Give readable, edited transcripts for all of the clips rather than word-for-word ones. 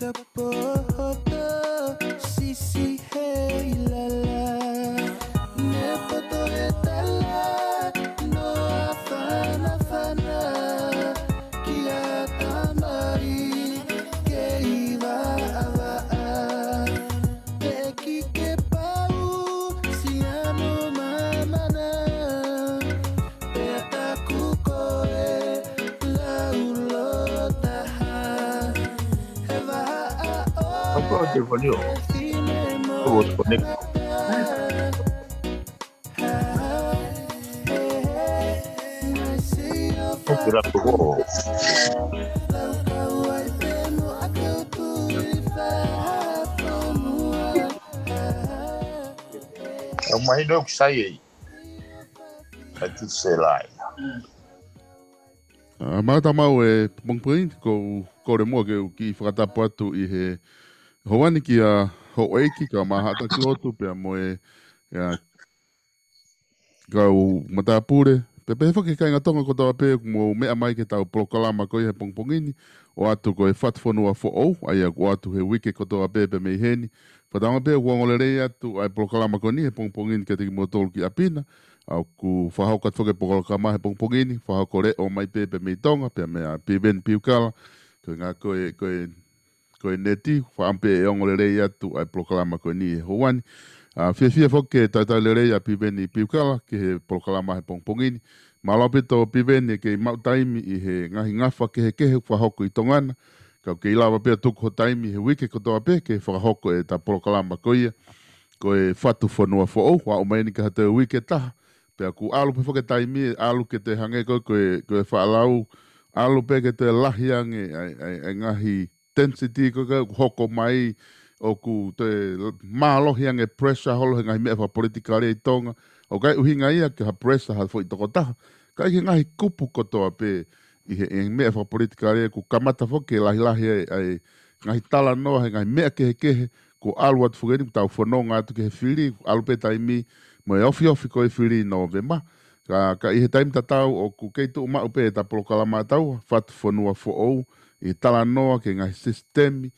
Apa telefon dia? Oh, connect. Oh, kira aku. Ang mahinog saya. Ati selai. Mata mau e pongpoin ko re mo ke ki whakatapu atu I he hoani ki a hoeiki ka mahata klotu pe mo e kau matapure pe whake kai ngatonga ko tawa pe mo mea mai ke tau prokalama ko I he pongpongini o atu ko e whatwhanua fo ou ai a ko atu he wike ko tawa pe mei heni whatanga pe ko ngole rei atu ai prokalama ko ni he pongpongini ke te ki motolu ki apina au ku whahaukat whake pokalama he pongpongini whahauko re o mai pe mei tonga pe mea piven piukala ko ngā koe neti whaampe e ongole rei atu ai prokalama ko ni he hoani fia whoke taitai le rei a piveni piukala ke he prokalama he pongpongini malapito piveni ke mau taimi I he ngahi ngafa ke he kehe whahoko I tongana kau ke ilawa pia tuku ho taimi he wike kotoa pe ke whahoko e ta prokalama ko ia ko e whatu whanua fo au wa umaini ka hata wike taha pia ku alu pe whoke taimi alu ke te hange ko e whaalau alu pe ke te lahiange ai ngahi density ko hoko mai o ku te mālohiang e pressure holo he ngahi mea wha politikari I tonga o kai uhinga ia ke ha pressure ha fo I toko taha kai he ngahi kupu kotoa pe I he mea wha politikari ku kamata fo ke lahi ai ngahi tala noa he ngahi mea kehe ko alu atu fugeni ku tau whanonga atu ke he whiri alu pe taimi mo e ofi ko e whiri no vema ka I he taimi tatau o ku keitu umau pe ta prokalama tau whatu whanua fo ou I tala noa ke ngahi sistemi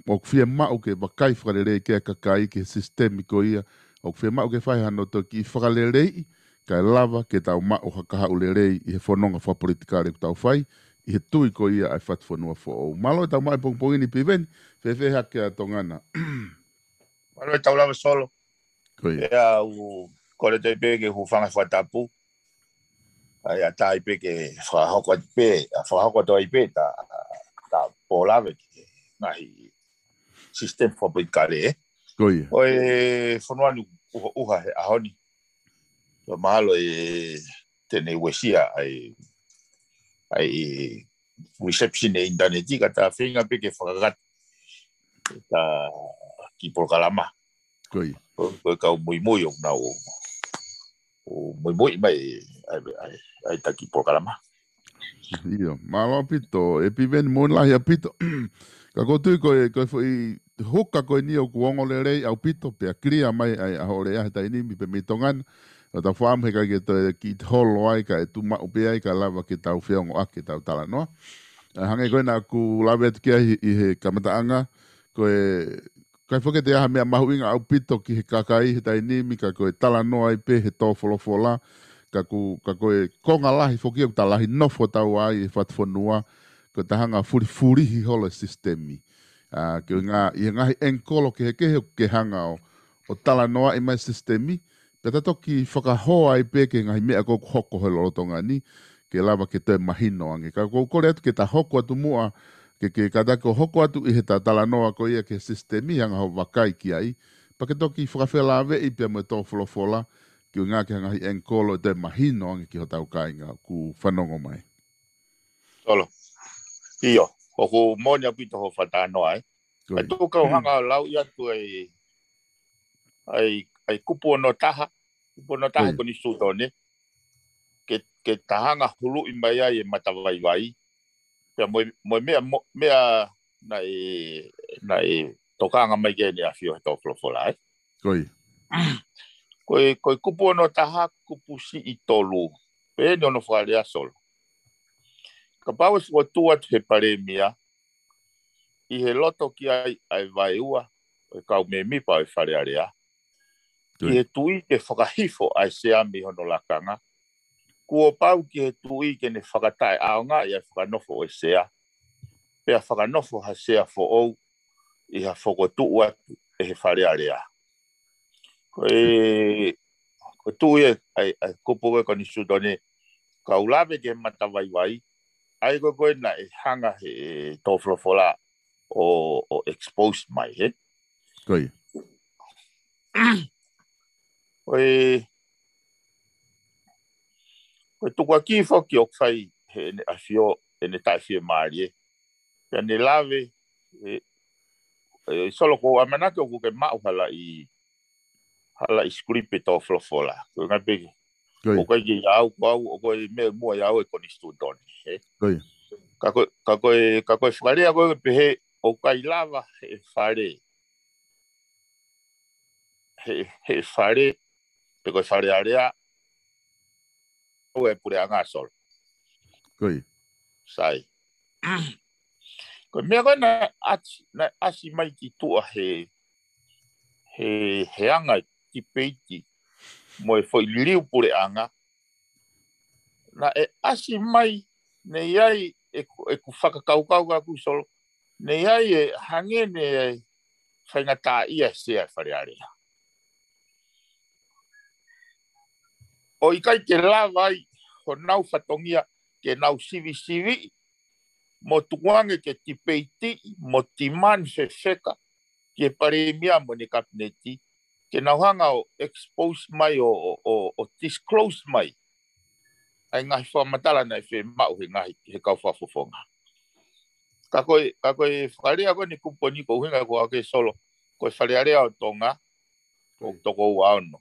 o fia mau ke wakai whakarerei ke kakai ke sistemi ko ia o fia mau ke whai hano to ki whakarerei kai lava ke tau mau hakaha ulerei I he whanonga whapolitikare ku tau whai I he tui ko ia ai whatu whanua fo ou malo tau mai pongpongini piveni whewhe hake a tongana Malo tau lava solo Koia Ea u kore te pe ke hufanga whatapu ai a tai pe ke whahoko pe whahoko to I pe ta polave ke ngahi sistem whapolitikare Koia Oe whanuanu uha he ahoni so mahalo tene wesia ai reception e interneti kata whenga pe ke whakagat ta ki prokalama Koia ko kau mui o na o mui mai ai ta ki prokalama Ia, malo pito, e piveni mo lahi a pito. Ka kotui koe foi hoka koe ni o kuongo le rei au pito pe a kria mai ai a hore a tai nimi pe mitongana. O ta whaam he kai ke to ki holo ai ka e tu mau pe ai ka lava ke tau whiongo ake tau tala noa. Hange koe na ku lawe atu kia I he kamataanga koe kai whoke te aha mea mahuinga au pito ki he kakai he tai nimi ka koe tala noa ai pe he tō wholofola. Ka koe konga lahi whoki au ta lahi nofo tau ai e whatwhanua ko ta hanga furihi holo sistemi. Ke I ngahi enkolo ke he ke hanga o tala noa I mai sistemi pe ta toki whakahoa ai pe ke ngahi mea ko hoko he lolotonga ni ke lava ke te mahino ange. Ka kore atu ke ta hoko atu mua ke katako hoko atu I he ta tala noa ko ia ke sistemi hanga ho wakai ki ai. Pa ke toki whakawhelawe I pe mo e tō wholofola ki o ngā ke ngahi enkolo te mahino ange ki ho tau kāinga ku whanongo mai. solo iyo ko monia pito ho fatano ai ai to ka hanga lau ia tu ai kupu no taha ko ni sutone ke tahanga hulu I mai ai matawai vai pe mo mea nai tokanga mai ke ni afio to flofola ai Koe kupu no taha kupu si I tolu. Pe no wharea solo. Ka pawas o tuat he paremia. I he loto ki ai vai ua, e kau me mipa e whare area. I he tui ke whakahifo ai se ami hono lakanga. Kua pau ki he tui ke ne whakatai aonga i ai whakanofo e sea. Pea whakanofo ha sea fo ou i ha whakotu atu e he whare area. Ko tui ai kupu e koni sudone ka ulawe ke matawai wai. Ai koe na e hanga he toflofola o expose mai, he? Koi. Koe tukua ki whoki o kwhai he ne awhio e ne tai whia maari, e. Pea ne lawe solo ko amanake o kuke mau hala i skripe toflofola. Koe ngai peke. O koe ki iau kau, o koe me mua iau e koni studoni, he? Koi. Ka koe whakarea koe pehe o kai lava he whare. He whare, pe koe whare area, o e pure anga sol. Koi. Sai. Koe mea koe na asi mai ki tua he anga ki peiti, mo e foi liu pure anga, na e asi mai ne iai e ku whakakaukau ka ku solo, ne iai e hange ne whaingata ia sea whare area. O i kai ke lawa ai, ho nau whatongia ke nau sivi, mo tuange ke tipeiti, mo timan whewheka, ke pare mia mo ne kapineti, ke nau hanga o expose mai o disclose mai, ai ngahi whamatala na e whe mau he ngahi he kau whafofonga. Ka koe whakarea koe ni kuponi ko hinga ko ake solo, koe wharearea o tonga, o toko ua ono.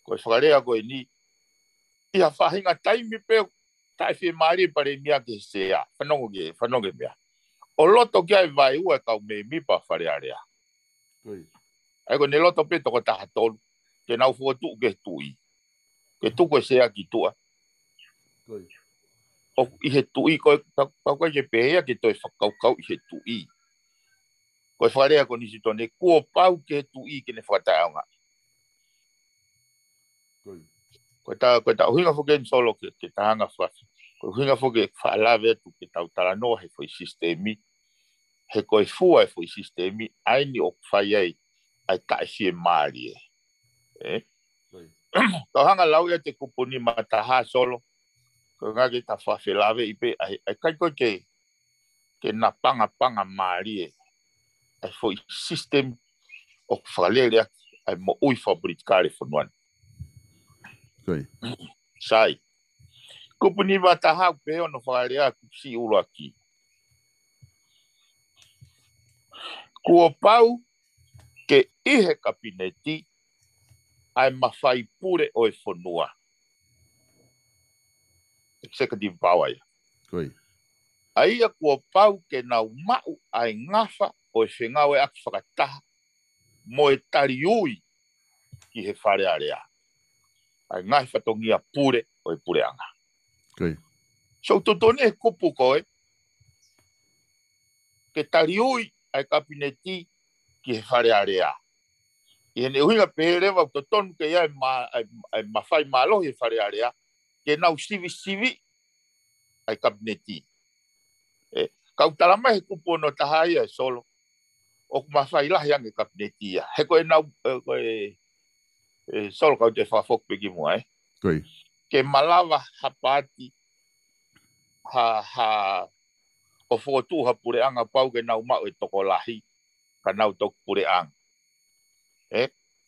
Koe whakarea koe ni, ia whahinga taimi peo, tai whi maari pare mia ke sea, whanongo mea. O loto ki ai vai ua kau me mipa wharearea. Ai ko ne loto pe toko taha tolu, ke nau fuotu ke tui. Ke tuko sea ki tua. O i he tui, koe ke pehea ke toi whakaukau i he tui. Koe wharea ko nisi tone, kua pau ke he tui ke ne whakatai aunga. Koe ta uhinga whuke ni solo ke tahanga whafi. Koe uhinga whuke whaalawe atu ke tau taranoa he whai sistemi. He koe fua he whai sistemi, aini o whai ai tae fie maari e. Kau hanga lau ia te kupuni mataha solo. Koe ngake ta whawhilawe ipe, ai kai koe ke na panga maari e. Ai whai sistem o whalerea ai mo ui whabritkare whanuan. Sai. Kupuni mataha peo no whalerea kupsi uro aki. Kua pau ke ihe kapineti ai mawhai pure o e whanua. Executive power ia. Aia kua pau ke nau mau ai ngafa o e whengau e aki whakataha mo e tari ui ki he whare area. Ai ngai whatongia pure o e pure anga. So totone e kupu koe ke tari ui ai kapineti ki he whare area. I ne uhinga peherewa totonu ke ia ai mawhai malo he whare area ke nau sivi ai kapineti. Kau talama he kupu no tahai e solo. O kumawhai lahi ange kapineti ia. He koe nau solo kau te whafok peki mua Ke malawa hapati o whotu ha pure anga pau ke nau mau e toko lahi ka nau toku pure anga.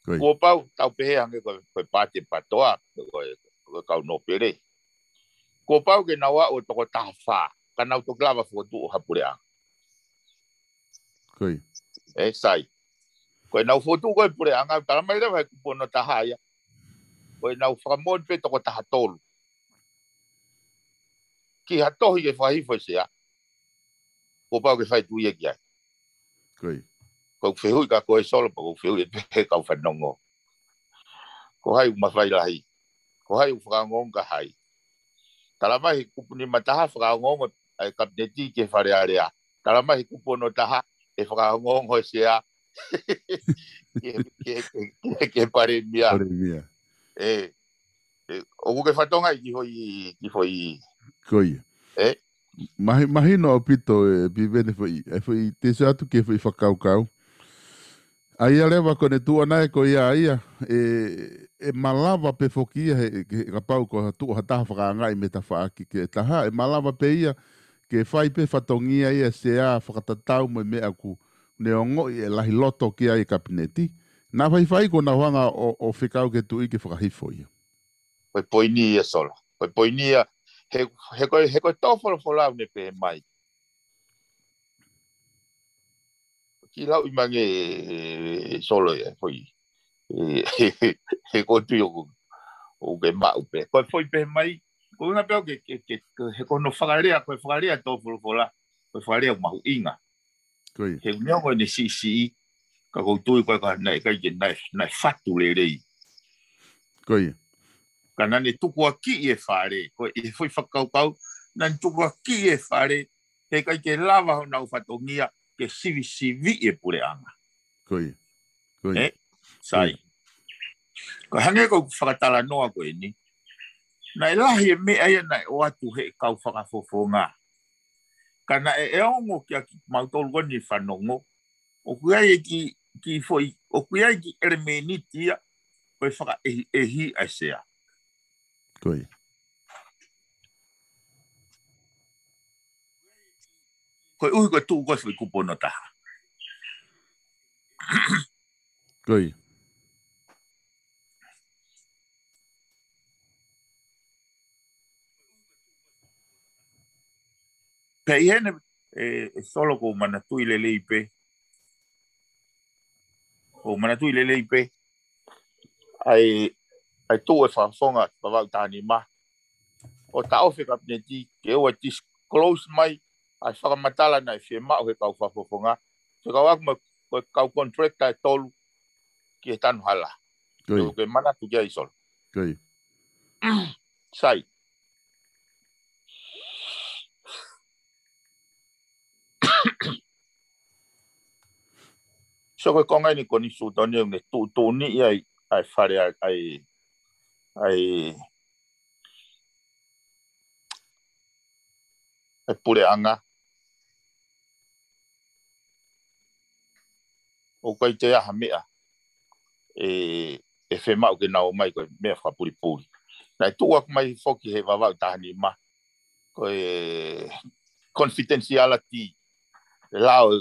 Kua pau tau pehe ange koe pate patoa koe kau no pere. Kua pau ke nau o toko taha wha ka nau toku lava whotu ha pure anga. Sai. Koe nau whotu koe pure anga talamai rewa he kupo no taha ia. Koe nau whakamon pe toko taha tolu. Ki hatohi ke whahifo sea. Kua pau ke whai tuia ki ai. Kau whehui ka koe solo pa kau whehui e pehe kau whanongo. Ko hai umawhai lahi. Ko hai whakangonga hai. Talamai he kupuni mataha whakangonga ai kapneti ke whare area. tala mai kupono taha e whakaongo sea ke pare mia Pare mia. o ke fatonga ki foi Koia. Mahino o pito e bivene foi te atu ke foi whakaukau. Ai lewa kone tu ana e ko ia e malava pe fokia he kapau ko tu hata whakaanga I meta whaaki ke taha e malava pe ia ke whai pe whatongia ia se a whakatatau mo mea ku neongo I e lahi loto ki ai kabineti. Nā whai ko na wanga o whikau ke tu I ke whakahifo ia. Koe poini ia sola. Koe poini ia he koe tōwholo wholau ne pe mai. Ki lau I mange solo ia foi. He koe tui o ke mau pe. Koe foi pe mai. Koe ngā peo ke he kono whakarea, koe whakarea tōwholo whola. Koe whakarea o mahu inga. Koe. He uniongo ne si ka koutu koe ka nai kai ke nai fatu le rei. Koe. Kana ne tuku ki e whare, koe e foi whakaukau, nan tuku ki e whare, he kai ke lava ho nau whatongia, ke sivi e pure anga. Koe. Koe. Sai. Ko hange ko whakatala noa koe ni, nai lahi e mea ia nai o atu he kau whakafofonga. Kana e ongo kia ki mautolu koni whanongo, o kuai e ki foi, o kuai ki eremenitia, koe whaka ehi a sea. Koe. Koe ui koe tuu koe whi kupono taha. Koe. Pei hene solo ko mana tui le leipe. Ko mana tui le leipe. Ai tu e whawhonga pawau tāni ma. O ta ofe kapneti ke ua disclose mai ai whakamatala na e mao he kau whawhonga. Whakawak ma kau contracta e tolu ki e tanu hala. Koe. Ke mana tu kia isol. Koe. Sai. So koe kongai ni koni sutoni ne tu ni ai whare ai pure anga. O kai te aha mea e whemau ke nao mai koe mea whapuripuri. Nai tuak mai foki he wawau tahani ma. Koe confidentiality lao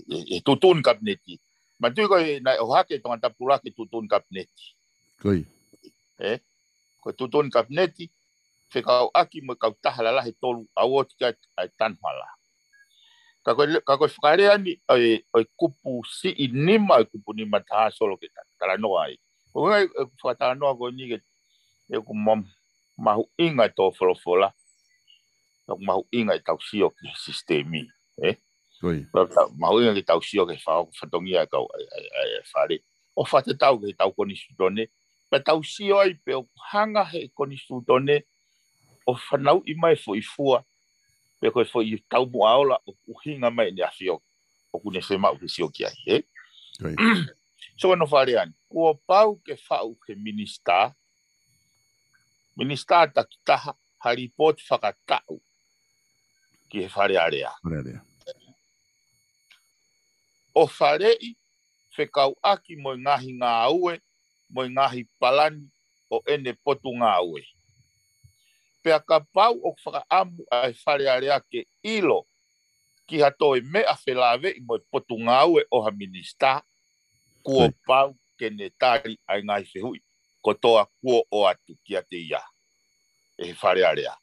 e tutun kabineti. Ma tui koe nai o hake tonga tapura ke tutun kabineti. Koe. Koe tutun kabineti whekau aki mo kau tahala lahe tolu awoti kai ai tanwala. Ka koe whakarea ni oi kupu si I nima oi kupu nima taha solo ke tala noa ai. Ko ngai whakatala noa koe ni ke e ku mahu inga tō wholofola. Ku mahu inga tau sio ki sistemi. Koe. Mahu inga ki tau sio ke whatongia kau ai whare. O whatetau ke tau koni sutone. Pa tau sio ai pe o hanga he koni sutone o whanau I mai fo I fua. Pe koe fo I tau mua aola o uhinga mai ni awhio. O kune whemau ke sio ki ai. Koe. So no whare ani. Kua pau ke whau ke minister. Minister takitaha haripot whakatau ki he whare area. Whare. O wharei whekau aki mo ngahi ngā aue, mo ngahi palani o ene potu ngā aue. Pea ka pau o whakaamu ai whare area ke ilo ki hatoi mea whelawe I mo potu ngā aue o ha minister, kua pau ke ne tari ai ngai whehui, ko toa kua o atu ki a te ia. E he whare area.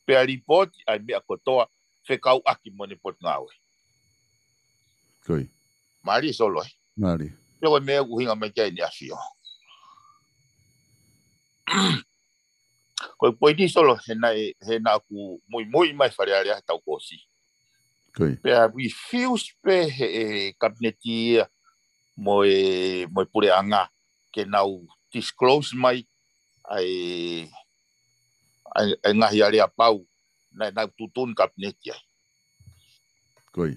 Pea ripoti ai mea ko toa whekau aki mo ne potu ngā aue. Koe. Mari solo ai. Mari. Pea mea uhinga mai kia ni awhio. Koe poiti solo he na ku mui mai whare area tau kosi. Koe. Pea refuse pe he kabineti ia mo pure anga ke nau disclose mai ai ngahi area pau na tutun kabineti ai. Koi.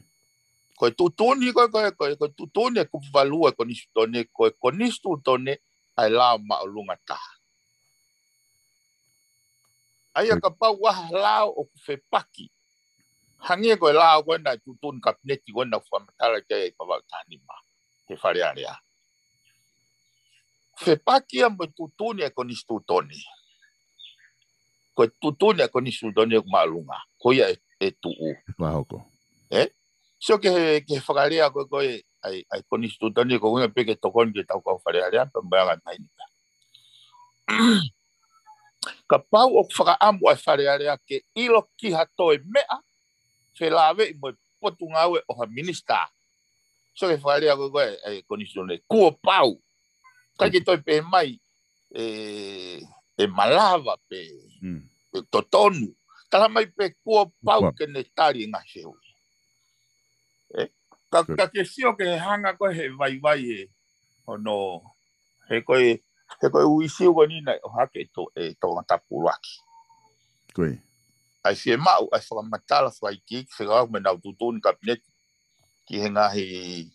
Koe tutuni, koe tutuni, ku valua ko nisu tone, ko nisu tone, ai lao maolunga taha. Ai ka pau waha lao o ku whepaki. Hangia koe lao koe na tutun kapineti koe na whamatala kia e pawau tanima. He whare area. Whepaki a mo tutuni e ko nisu tone. Koe tutuni e ko nisu tone o maolunga. Koe e tuu. Wahoko. So ke whakarea koe ai ko nisu tone ko unga peke tokon ke tau kau whare area pambayanga tainita. Ka pau o whakaamu ai whare area ke ilo ki hatoe mea whelawe i mo potu ngawe o ha minista. So ke whakarea koe ai ko nisu tone. Kua pau. Kaki toi pe mai e malava pe totonu. Tala mai pe kua pau ke ne tari ngā sehu. Ka ke sio ke hanga koe he vai e ono he koe uisiu koe nina o hake e tō ngatapu laki. Koe. Ai fie mau, ai whakamatala whaiki ki whekau me nau tutuni kabineti ki he ngahi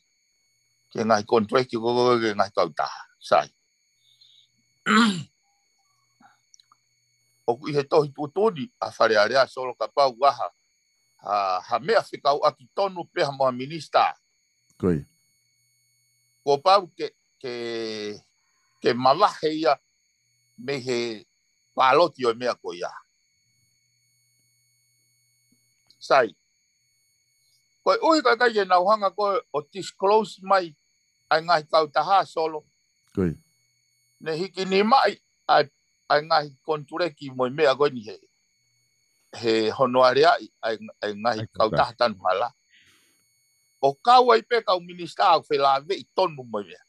kontreki koko ke ngahi kautaha. Sai. O i he tohi tutuni a whare area solo ka pau waha ha mea whikau aki tonu peha moa minista. Koi. Ko pau ke mawahe ia me he pāloti o mea ko ia. Sai. Koe ui kai e nauhanga koe o disclose mai ai ngahi kautaha solo. Koi. Ne hiki ni mai ai ngahi kontureki moi mea koe ni he honoarea ai ngahi kautaha tanu hala. O kau ai pe kau minista au whelawe i tonu moi mea.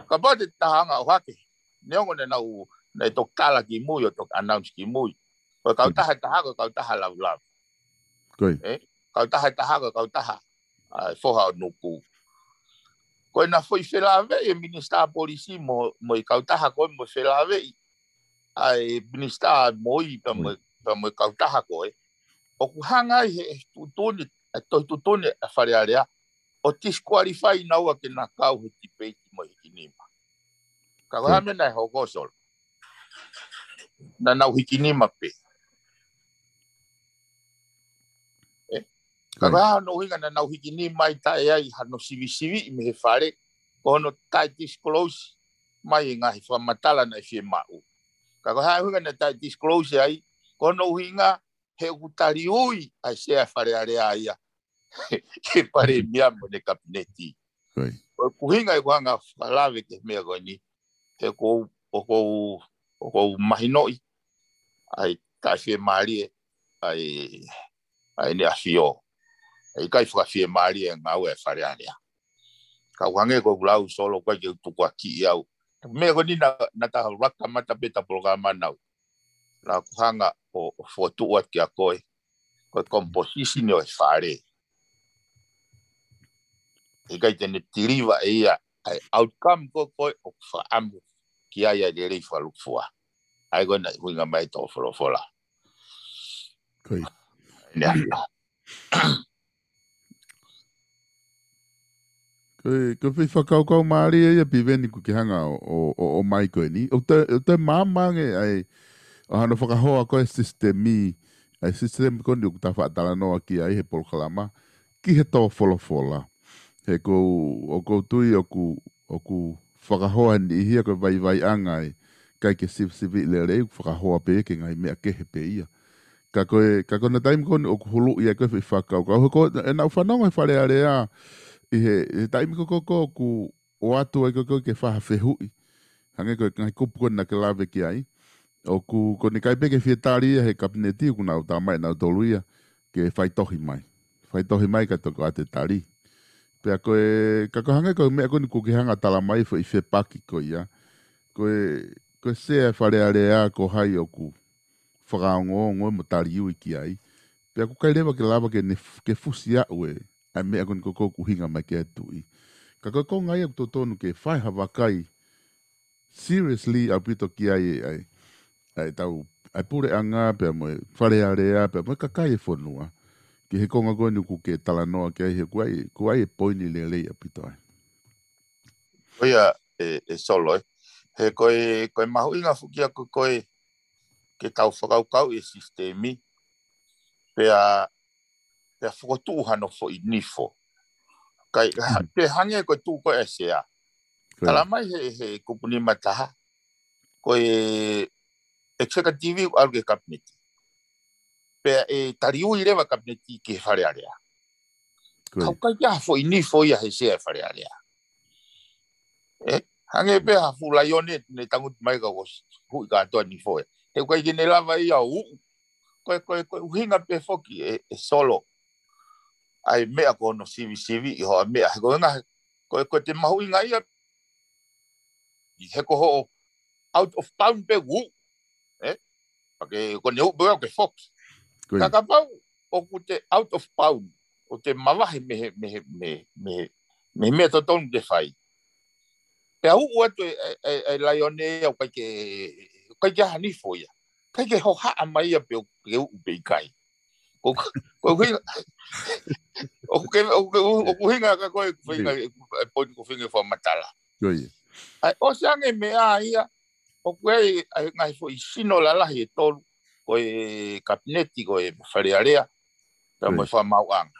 Ka pate tahanga o hake. Neongo ne nau nei tok tala ki mui o tok announce ki mui. Koe kautaha tahako kautaha lau lau. Koi. Kautaha tahako kautaha foha o nuku. Koe na foi whelawe e minista polisi mo i kautaha koe mo whelawe ai minista moi pa mo kautaha koe. O kuhanga i he tutuni, toi tutuni a whare area. O disqualify naua ke na kau he tipeiti mo hiki nima. Ka koha mena e hoko solo. Na nau hiki nima pe. Ka koha no hinga na nau hiki nima i tae ai hano sivi me he whare. Ko hono tai disclose mai i ngahi whamatala na fie mau. Ka koha hinga na tai disclose ai. Ko hono hinga he utari ui ai sea whare area ia. Ke pare mea mo ne kabineti. O kuhinga i kuhanga whalawe ke mea koe ni. He kou mahinoi. Ai kai fie maari ai ne afio. Ai kai fie maari e ngau e whare area. Ka kuhange ko kulau solo koe ke utuku aki i au. Mea koe ni na taha raka mata peta programa nau. Na kuhanga o fotua ki a koe. Koe composition o e whare. E kai tene tiriwa e ia ai outcome ko koe o whaamu ki aia le rei whalukfua. Ai koe na huinga mai tō wholofola. Koi. Nea. Koe whi whakaukau maari e ia piveni ku ki hanga o mai koe ni. O te māmange ai o hano whakahoa koe sistemi ai sistemi koe ni o ta whaatala noa ki ai he polokalama ki he tō wholofola. He o kou tui o ku whakahoa ni ihia koe vai angai kai ke sivi le rei whakahoa pe ke ngai mea kehe pe ia. Ka koe na taimi koe o ku hulu ia koe whakaukau. He koe e nau whanonga i whare area i he taimi koe ku o atu ai koe ke whaha whehui. Hange koe ngai kupu koe na ke lawe ki ai. O ko ni kai peke whietari ia he kabineti ku nau tā mai nau tolu ia ke whaitohi mai. Whaitohi mai ka toko ate tari. Pea koe, ka kohanga koe mea koe ni kukihanga tala mai fo i whepaki koe ia. Koe sea whare area ko hai o ku whakaongo ngoe mo tari ui ki ai. Pea ku kai rewa ke lava ke fusi au e, ai mea koe ni koko kuhinga mai ke atui. Ka koe ko ngai au tonu ke whai hawakai seriously au pito ki ai tau, ai pure anga pea mo whare area pea mo kakai e whanua. Ki he konga koe nuku ke tala noa ki ai he kuai e poini le leia pitoai. Oia solo he koe mahu inga fukia koe ke tau whakaukau e sistemi pea whakotu hano fo i nifo. Kai te hange koe tū koe e sea. Tala mai he kupuni mataha koe executive o alge kabineti. Pea e tariui rewa kabineti ki he whare area. Kau kai kia fo i nifo ia he sea e whare area. Hange pe ha fu la yone ne tangut mai ka was hu ka to ni fo e ko ke ne lava ia u ko hinga pe foki e solo ai me ko no civi i ho me ko nga ko te mahu inga ia i he ko ho out of town pe u porque ko ne u be ke foki ka pau o ku te out of town o te mawahi me to ton de fai. Pea uu atu e laione au kai ke hani foia. Kai ke ho haa mai a pe u pei kai. O hinga ka koe whinga e poni ko whinga wha matala. O se ange mea ia, o koe ngai fo i sino lalahi e tolu koe kabineti koe wharearea pea moi wha mauanga.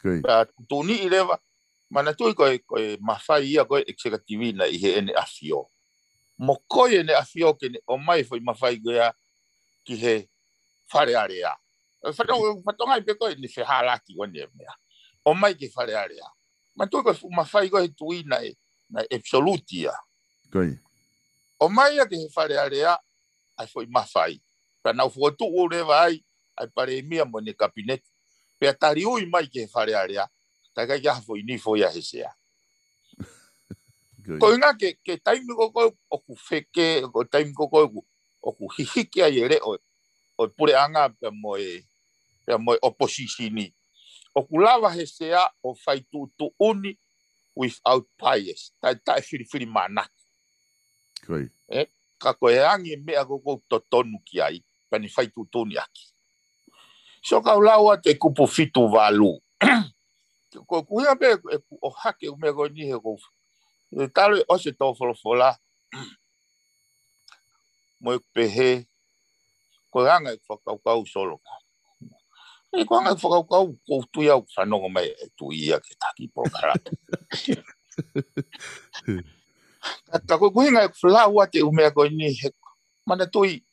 Pea tūni i rewa mana tui koe mawhai ia koe executive na i he ene afio. Mo koe ene afio ke o mai foi mawhai koe ki he whare area. Whatongai pe koe ni whehalaki wane mea. O mai ke whare area. Ma tui koe mawhai koe tui na absolutia. O mai a ke he whare area ai foi mawhai. Pea nau whuatu o rewa ai pare mia mo ne kabinet. Pea tari ui mai ke he whare area. Taka kia hafo i ni foia he sea. Ko inga ke taimi koko o ku wheke, ko taimi koko o ku hihiki ai ere o pure anga pe moe oppositioni. O ku lava he sea o whai tu uni without bias. Tai whiri manaki. Ka koe angi mea koko totonu ki ai, pani whai tu uni aki. So ka ulaua te kupu fitu walu. Ko kuia be o hake o me go ni he go talo o se to fola mo pe he ko anga kau solo e ko anga kau ko tu ia fa no me tu ia ke taki por kara ta ko kuinga fla wa te o me go ni he mana tui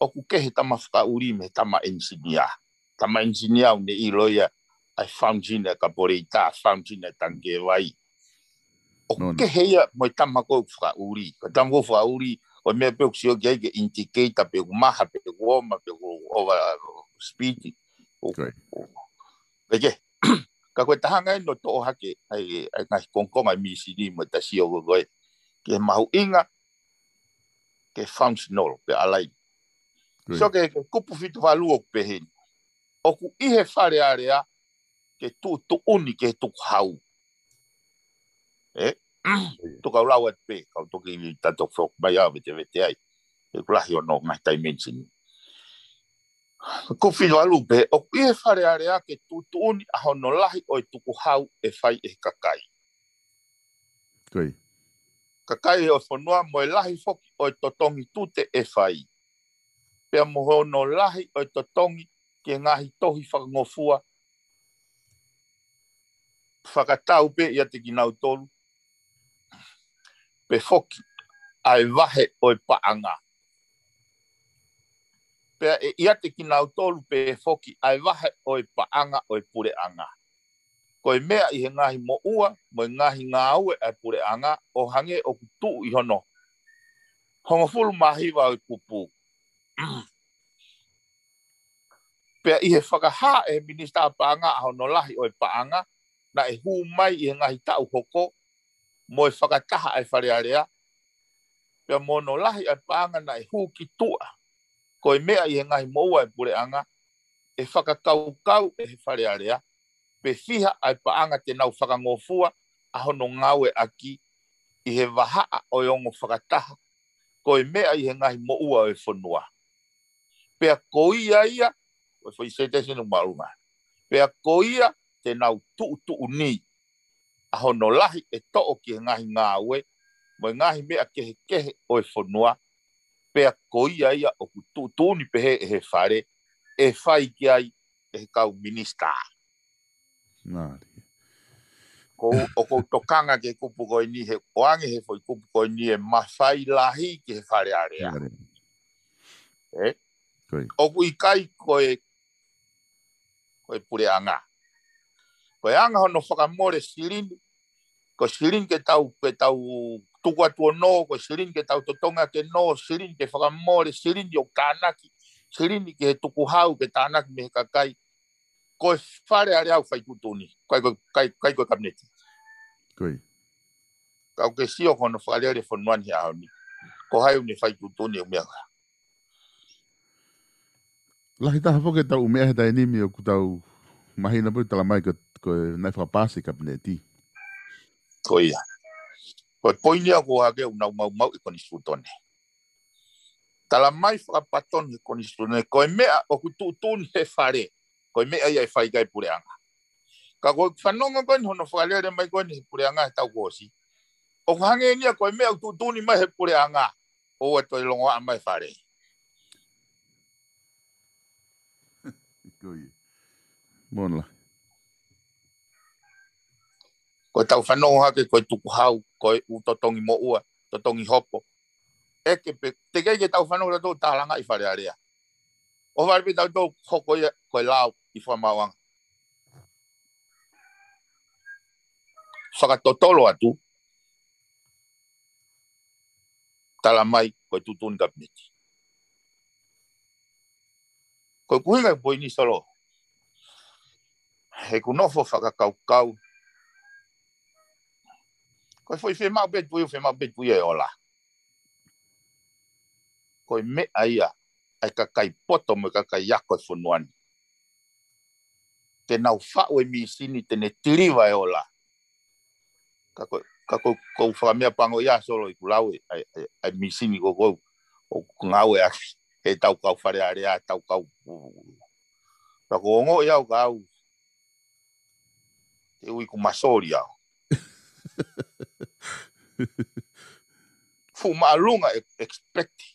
o ku ke he tama fa uri me tama engineer ne i loia ai fountain ka porita fountain tanke vai o ke heia mo tama ko fa uri ka tama fa uri o me pe xio ke indicator pe maha pe goma pe over speed ke ka ko tahanga no to hake ai ngai kongkonga mi sidi mo ta sio go ke mau inga ke functional pe alai so ke kupu fitu valu o pe hen o ku i he whare area ke tu uni ke tu hau. Tu kau lawa pe, kau toki i tato whok mai awe te vete ai. E kulahi o no ngai tai mention. Ko whino alu pe, o i he whare area ke tu uni a hono lahi o i tuku hau e whai e kakai. Kakai o whanua mo e lahi whoki o i totongi tute e whai. Pea mo hono lahi o i totongi ke ngahi tohi whakangofua whakatau pe ia te kinau tolu pe foki ai wahe o paanga. Pe ia te kinau tolu pe foki ai wahe o paanga o pureanga. Ko mea i he ngahi mo ua, mo ngahi ngā ue ai pureanga o hange o kutu i hono. Hongo fulu mahiwa o kupu. Pe i he whakaha e minista paanga a hono lahi o paanga na e hu mai i he ngahi tau hoko mo e whakataha ai wharearea. Pea mono lahi ai paanga na e hu ki tua. Ko mea i he ngahi moua e pureanga e whakakau e he wharearea. Pe fiha ai paanga te nau whakangofua a hono ngawe aki i he wahaa o yongo whakataha. Ko mea i he ngahi moua e whanua. Pea ko ia foi se te sinu marunga. Pea koia te nau tu ni. A hono lahi e to'o ki ngahi ngā ue, mo ngahi mea kehe o e whanua, pea koia ia o ku tūni pehe e he whare, e whai ki ai e he kau minista. Ngāri. O kou tokanga ke kupu koi ni, he oange he foi kupu koi ni e mawhai lahi ki he whare area. O kui kai koe pure anga. Koe anga hono whakamore silini, ko silin ke tau tuku atu no, ko silin ke tau totonga ke no, silin ke whakamore, silin yo tānaki, silin ke he tuku hau ke tānaki me he kakai, ko whare are au whai kutuni, kai koe kabineti. Koi. Kau ke sio kono whare are whanuan hea hau ni, ko hai uni whai kutuni o mea. Lahi taha whoke tau mea he tai nimi o ku tau mahina pui tala mai ko nai whapasi kabineti. Ko ia. Koe poinia ko hake unau mau e koni sutone. Tala mai whakapatone koni sutone. Koe mea o ku tūtuni he whare. Koe mea ia e whaikai pureanga. Ka koe whanonga koe ni hono whalere mai koe ni he pureanga he tau kosi. O ku hange nia koe mea o tūtuni mai he pureanga. O e toi longoa mai whare. Koi. Monla. Koe tau whanonga hake koe tuku hau. Koe utotongi mo ua. Totongi hopo. Eke pe, te kei ke tau whanonga tō tālanga i whare area. O whare pe tau tō hoko ia koe lau i whamawanga. Whakatotolo atu. Tala mai koe tutuni kabineti. Koe kuhinga poi ni solo. He kunofo whakakaukau. Koe foi whemau betui e ola. Koe mea ia. Ai kakai poto mo kakai yako e whanuani. Te nau whao e misini tene tiriwa e ola. Ka kou whakamea pango ia solo i kulau ai misini ko kou. O ngau e aki. He tau kau whare area, tau kau. Ka ko ongo iau ka au. Te ui ku masori au. Fu maalunga expect.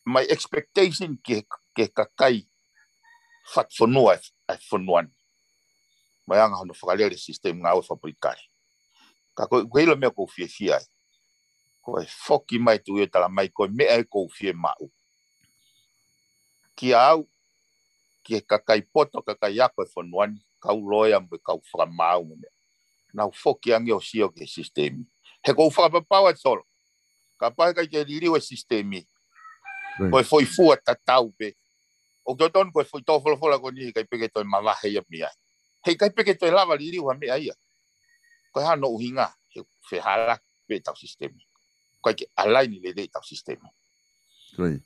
My expectation ke kakai fat whanua ai whanuani. Mai anga hono whakalere system ngā ue whaprikai. Ka koe ila mea kou fia ai. Koe whoki mai tu e tala mai koe mea e kou fia mau. Ki au, ki kakai poto, kakai ako e whanuani, kau loia mbe kau whakamau mea. Nau whoki ange o sio ke systemi. He kou whakapapau at solo. Ka pae kai ke ririu e systemi. Koe foi fua tatau pe. O kia tonu koe foi tō wholofola ko ni kai peke toi mawahe ia mea. Hei kai peke toi lava ririu ha mea ia. Koe hano uhinga, he whehala pe tau sistemi. Koe ke alaini le dei tau sistemi. Koi.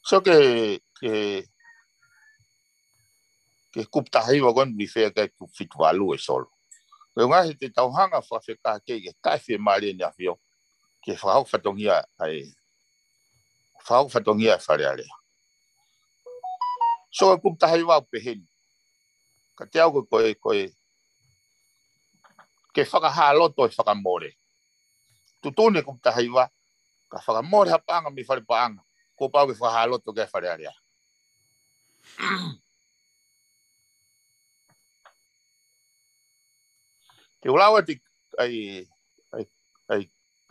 So ke kuptahiwa kon li whea kai ku fitu alu e solo. Koe ngahi te tauhanga whawheka kei ke kai whea maare ni a whio. Ke whahau whatongia ai wharearea. So ka kuptahiwa au peheni. Ka te au koe ke whakahaloto e whakamore. Tutune kuptahiwa, ka whakamore hapanga mi wharepaanga. Ko pau ke whakahaloto ke wharearea. Te ulawa te ai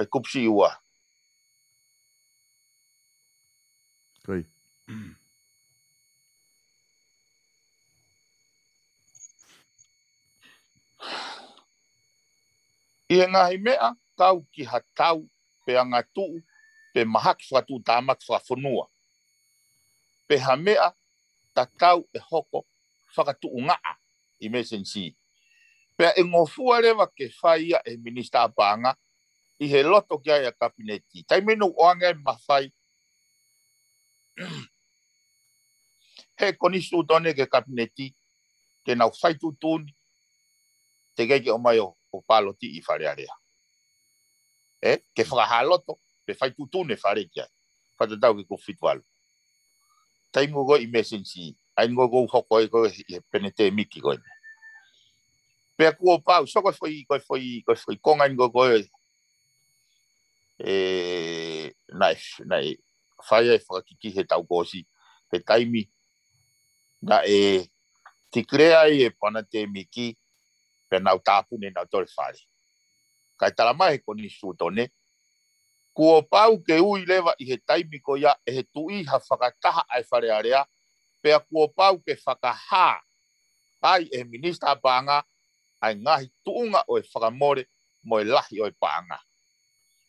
kupsi ua. Koi. I he ngahi mea, kau ki hatau, pe angatuu, pe mahaki whatu tāmaki whawhanua. Pe ha mea, tatau e hoko, whakatuu ngaa, i mesensi. Pe e ngofua rewa ke whaia e minista apanga, i he loto kia ia kabineti. Tai menu oange mawhai, he konistu tone ke kabineti, ke nau whaitu tūni, te keike o mai o paloti i wharearea. Ke whakahaloto, pe fai tutune fare kia fata tau ke ko fitwal tai mo go emergency ai go go hoko ko penete miki go pe ko pau so ko foi konga go nai fai fa kiki he tau gosi he taimi na ti crea e panate miki pe nau tapu ne na tole fare kai tala mai ko ni sutone ko pau ke ui leva I he taimi ko ia he tui ha whakataha ai whare area pea ko pau ke whakaha ai minista panga ai ngahi tuunga o whakamore mo lahi o panga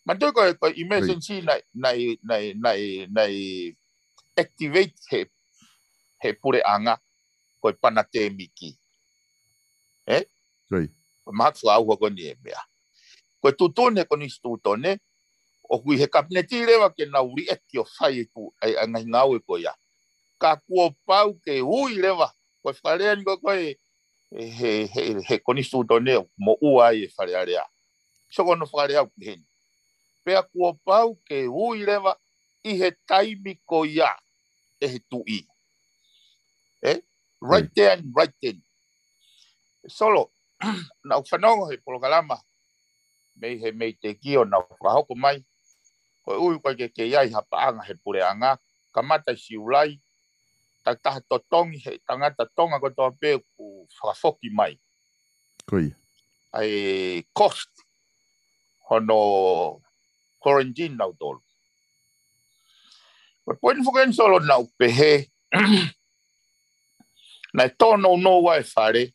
Mantu ko emergency nai activate he pure anga ko panate miki Mahatsu au ko ni mea ko tutone ko ni tutone o kui he kapneti rewa ke na uri eki o whai ku ai ngai ngau e ko ia. Ka kua pau ke ui rewa ko wharean ko he konistu tone mo ua e wharearea. Soko no whareau ki heni. Pea kua pau ke ui rewa I he taimi ko ia e he tui. Right there and right then. Solo, na whanongo he polokalama mei te kio na whahoko mai ko ui ko ke iai hapaanga he pureanga kamata siulai ta taha totongi he tangata tonga ko toa pe ku whakafoki mai ai cost hono quarantine nau tolu ko poin fuken solo nau pehe na tono no wai fare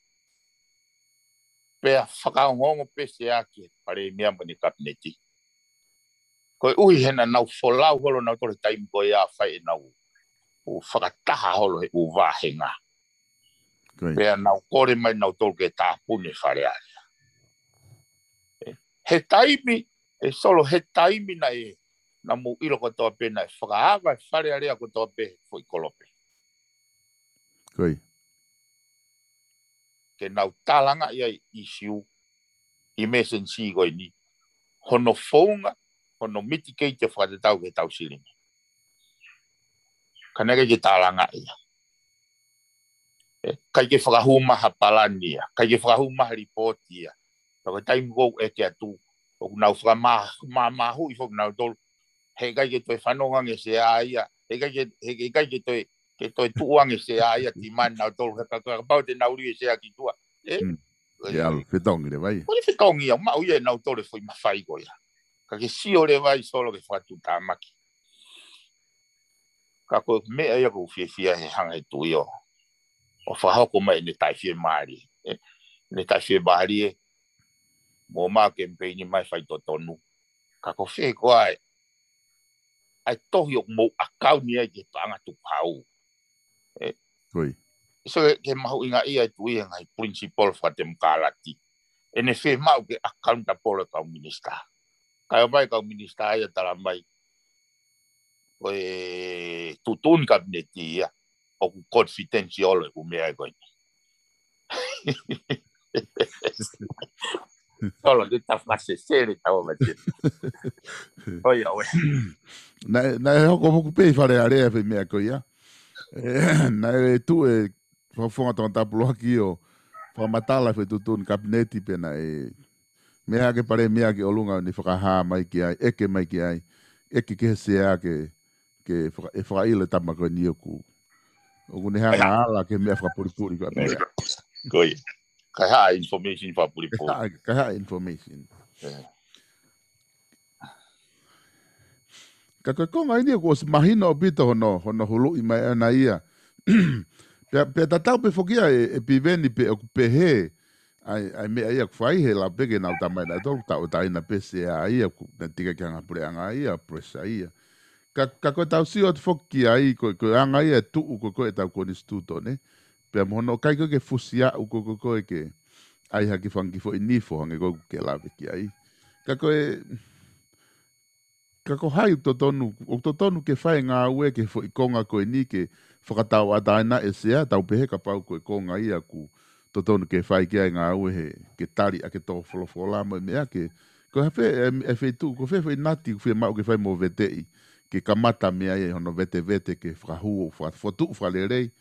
pe whakaongongo pe se ake pare mea mani kapneti ko ui hena nau folau holo nau tole taimi ko ia whai nau o whakataha holo he u wāhenga. Pea nau kore mai nau tolu ke tāpune whare aria. He taimi, solo he taimi na na mu ilo ko toa pe na whakaawa whare aria ko toa pe foi kolope. Ke nau tālanga ia issue emergency goi ni hono whaunga hono mitigate whakatau ke tau siringi. Kaneke ke tālanga ia. Kai ke whakahuma ha palani ia. Kai ke whakahuma ha ripoti ia. Tako taimi kou e ke atu. Oku nau whakamahu I whaku nau tolu. He kai ke toi whanonga se a ia. He kai ke toi tuang se a ia. Ti mani nau tolu. He kakapau te nauri se a ki tua. Ia alu whetongi le vai. Kone whetongi ia. Mau ia nau tolu whai mawhai ko ia. Ka ke sio le vai solo ke whatu tāmaki. Ka ko mea ia ko whiawhia he hanga e tui o. O whahoko mai ne tai whie maari. Ne tai whie maari e. Mō mā kempeini mai whai to tonu. Ka ko whee ko ai. Ai tohi o mō akau ni ai ke panga tu pau. So ke mahu inga ia e tui ngai principal whate mkalati. E ne whee mau ke akaunta pole kau minista. Kai mai kau minista ai tala mai. Oe tutun kabineti ia o ku confidential ku mea ko ni. Solo de ta fase sere ta o mate. Oi oe. Na hoko moku pe fare area fe mea ko ia. Na tu e fonga ton tapulo aki o fa matala fe tutun kabineti pe na mea ke pare mea ke olunga ni whakaha mai ki ai eke mai ki ai eke ke sea ke whakaile tamako ni oku. Oku ne hanga ala ke mea whakapuripuri ko mea. Koi. Kai ha information whakapuripuri. Kai ha information. Ka konga ini ko se mahina o pita hono hulu I mai ana ia. Pe tatau pe fokia e piveni pe o pehe ai me ia fai he la pege na tamai na tolu tau tai na pese ai ku na tika ki anga pure anga ia presa ia. Ka ko tau si o foki ai ko anga ia tu ko e tau ko instituto ne. Pe mono kai ko ke fusia ko ke ai ha ki fangi fo inifo hange ko ke la ki ai. Ka ko hai to tonu ke fai nga ue ke fo ikonga ko ni ke whakatau ataina e sea tau pehe ka pau ko ikonga ia ku to tonu ke fai ki ai nga ue he ke tari a ke to folofola mo mea ke Ko e fe tu, ko fe nati, ko fe mau ke fai mo vetei, ke kamata mea e hono vete ke whahu, whafotu, whalerei,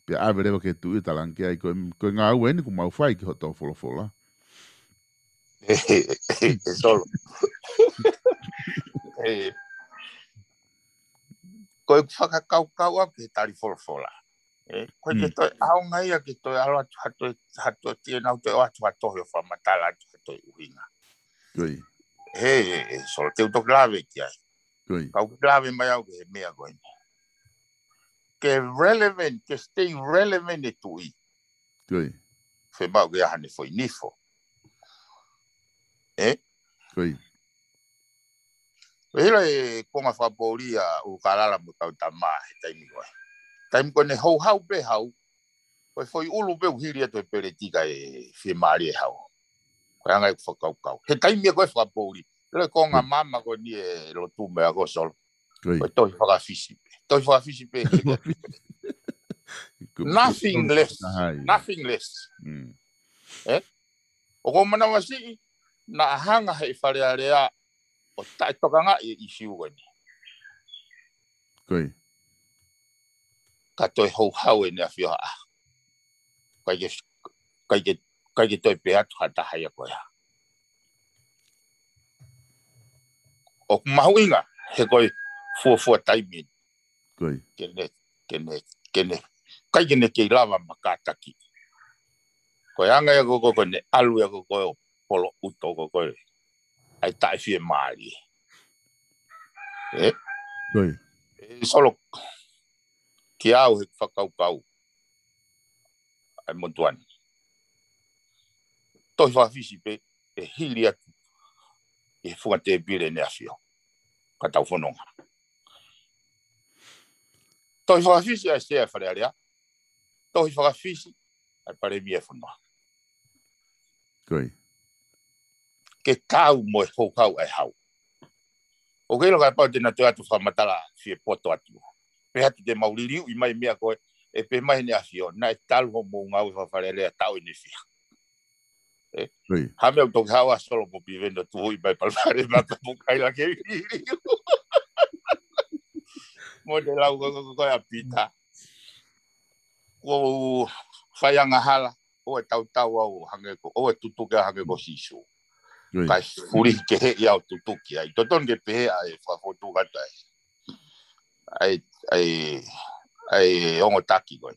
pe awerewa ke tu i talanke ai, ko ngā ua eni ku mau whai ki hoto wholofola. Solo. Ko whakakau ke tari wholofola. Ko ke toi aongai a ke toi alo hatu tia nau te o atu hatohi o whamatala atu hatohi uhinga. Koi. Solo te utok lawe ki ai. Koi. Kau lawe mai au ke mea koe. Ke relevant, ke stay relevant e tui. Koi. Fe mau ke ahane foi nifo. Koi. Hila e konga whaporia u karala mo tau tamaa he taimi koe. Taimi koe ne hau pe hau. Koe foi ulu pe uhiri ato e pere tika e whie maari e hau. Koe anga e whakaukau. He taimi e koe whapori. Hila e konga mama koe ni e lotu mea ko solo. Koe tohi whakawhisi pe. Tohi whakawhisi pe he kia. Nothing less. Nothing less. O ko mana wasi na hanga he wharea rea o tai tokanga e isiu koe ni. Koi. Ka toi hau e nea whio haa. Kai ke toi pe atu hata haia koe ha. O mahuinga he koe fua taimi. Koi. Kene. Kai kene kei lava makataki. Koe anga e koko ne alu e koko o polo uto koko ai tai whie maari. Koi. Solo ki au he whakaukau. Ai montuani. Toi whawhisi pe e hili atu. E funga te pire ne awhio. Ka tau whanonga. Toi whawhisi ai sea wharearea. Toi whawhisi ai pare mia whanonga. Koi. Ke tau mo e hau ai hau. O kei loka pau tena te atu whamatala whie poto atu. Pe hatu te mauririu i mai mea koe e pe mai ne awhio. Na e talu ho mou ngau e wharearea tau i ne whia. Hame au toki hawa solo po pivendo tu hui mai palmare maka pukai la ke ririu. Mo te lau koe a pita. O whaianga hala. O e tau au hange ko. O e tutuke hange ko sisu. Kai furi ke he i au tutuki ai. Toton ke pehe ai whafotu kata ai. Ai ongo taki koe.